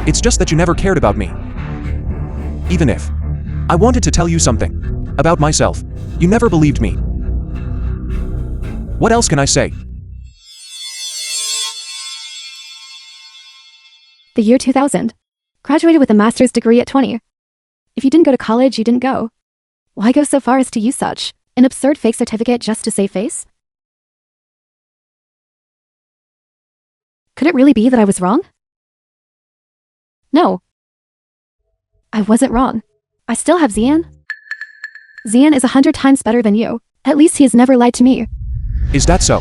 It's just that you never cared about me. Even if I wanted to tell you something about myself, you never believed me. What else can I say? The year 2000. Graduated with a master's degree at 20. If you didn't go to college, you didn't go. Why go so far as to use such an absurd fake certificate just to save face? Could it really be that I was wrong? No. I wasn't wrong. I still have Zian. Xian is 100 times better than you. At least he has never lied to me. Is that so?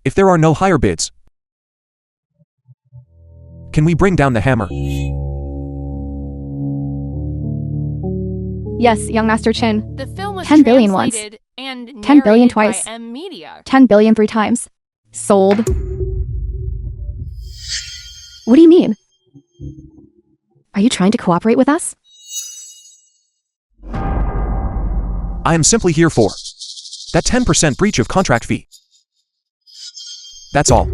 If there are no higher bids, can we bring down the hammer? Yes, young Master Chin. The film was 10 billion once. translated and 10 billion narrated twice. by M Media. 10 billion 3 times. Sold. What do you mean? Are you trying to cooperate with us? I am simply here for that 10% breach of contract fee. That's all.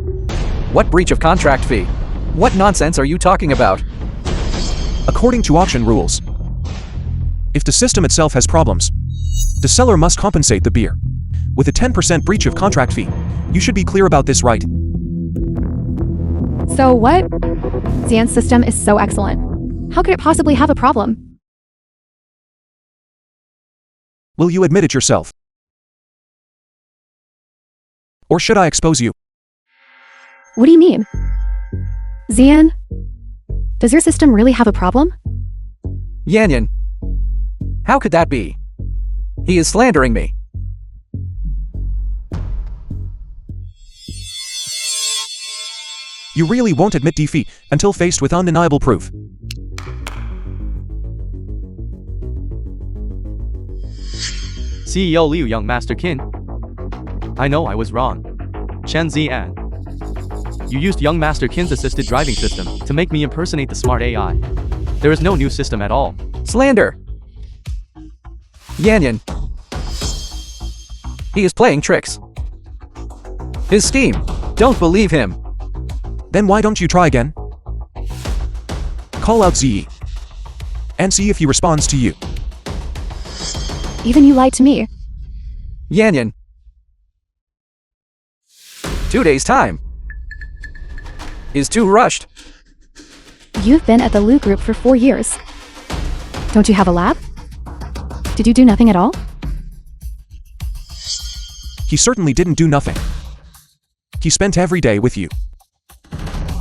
What breach of contract fee? What nonsense are you talking about? According to auction rules, if the system itself has problems, the seller must compensate the beer with a 10% breach of contract fee. You should be clear about this, right? So what? Xian's system is so excellent. How could it possibly have a problem? Will you admit it yourself? Or should I expose you? What do you mean? Xian? Does your system really have a problem? Yanyan. How could that be? He is slandering me. You really won't admit defeat until faced with undeniable proof. CEO Liu, young Master Qin. I know I was wrong. Chen Zian. You used young Master Qin's assisted driving system to make me impersonate the smart AI. There is no new system at all. Slander! Yanyan. He is playing tricks. His scheme. Don't believe him. Then why don't you try again? Call out Ziyi and see if he responds to you. Even you lied to me. Yanyan. 2 days' time is too rushed. You've been at the Lu Group for 4 years. Don't you have a lab? Did you do nothing at all? He certainly didn't do nothing. He spent every day with you.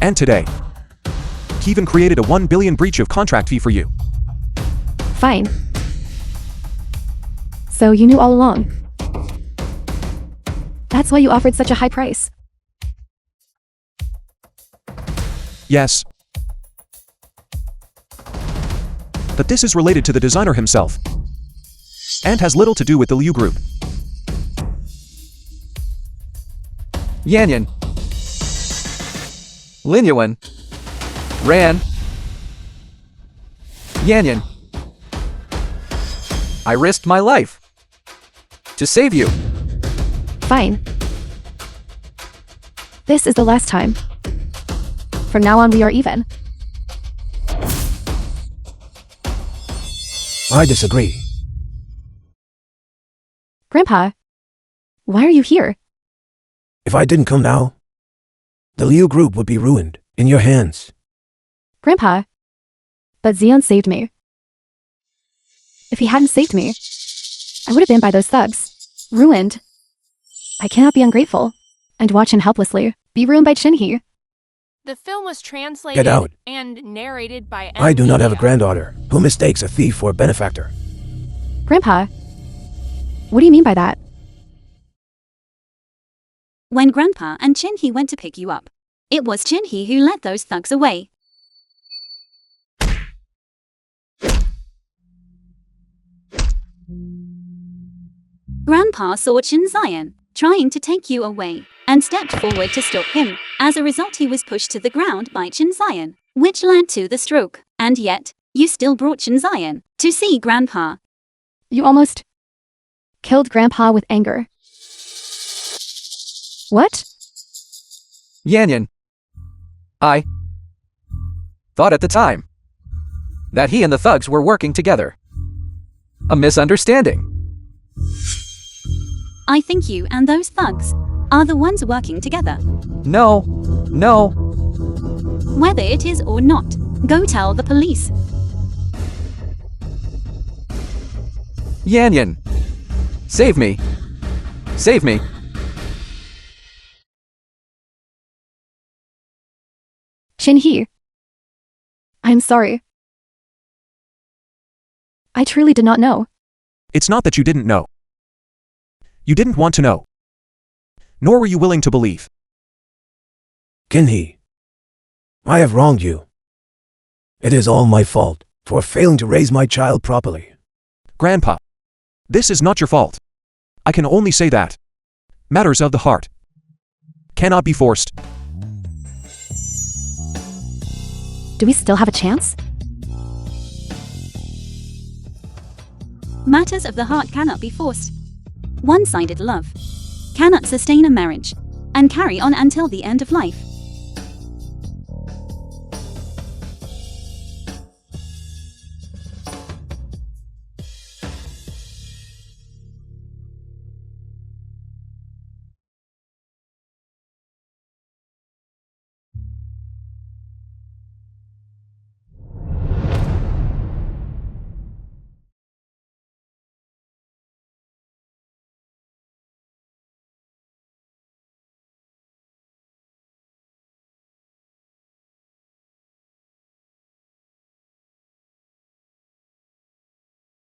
And today, he even created a 1 billion breach of contract fee for you. Fine. So you knew all along. That's why you offered such a high price. Yes. But this is related to the designer himself, and has little to do with the Liu Group. Yanyan. Lin Yuan. Ran. Yanyan. I risked my life to save you. Fine. This is the last time. From now on, we are even. I disagree. Grandpa, why are you here? If I didn't come now, the Liu Group would be ruined in your hands. Grandpa, but Xian saved me. If he hadn't saved me, I would have been by those thugs. Ruined. I cannot be ungrateful and watch him helplessly be ruined by Chinhe. The film was translated Get out. and narrated by M I do not have a Media. granddaughter who mistakes a thief for a benefactor. Grandpa, what do you mean by that? When Grandpa and Chinhe went to pick you up, it was Chinhe who led those thugs away. Grandpa saw Chin Zion trying to take you away and stepped forward to stop him. As a result, he was pushed to the ground by Chin Zion, which led to the stroke. And yet, you still brought Chin Zion to see Grandpa. You almost killed Grandpa with anger. What? Yanyan. I thought at the time that he and the thugs were working together. A misunderstanding. I think you and those thugs are the ones working together. No. Whether it is or not, go tell the police. Yanyan. Save me. Save me. Chinhe. I'm sorry. I truly did not know. It's not that you didn't know. You didn't want to know. Nor were you willing to believe. Kinhee, I have wronged you. It is all my fault for failing to raise my child properly. Grandpa, this is not your fault. I can only say that matters of the heart cannot be forced. Do we still have a chance? Matters of the heart cannot be forced. One-sided love cannot sustain a marriage and carry on until the end of life.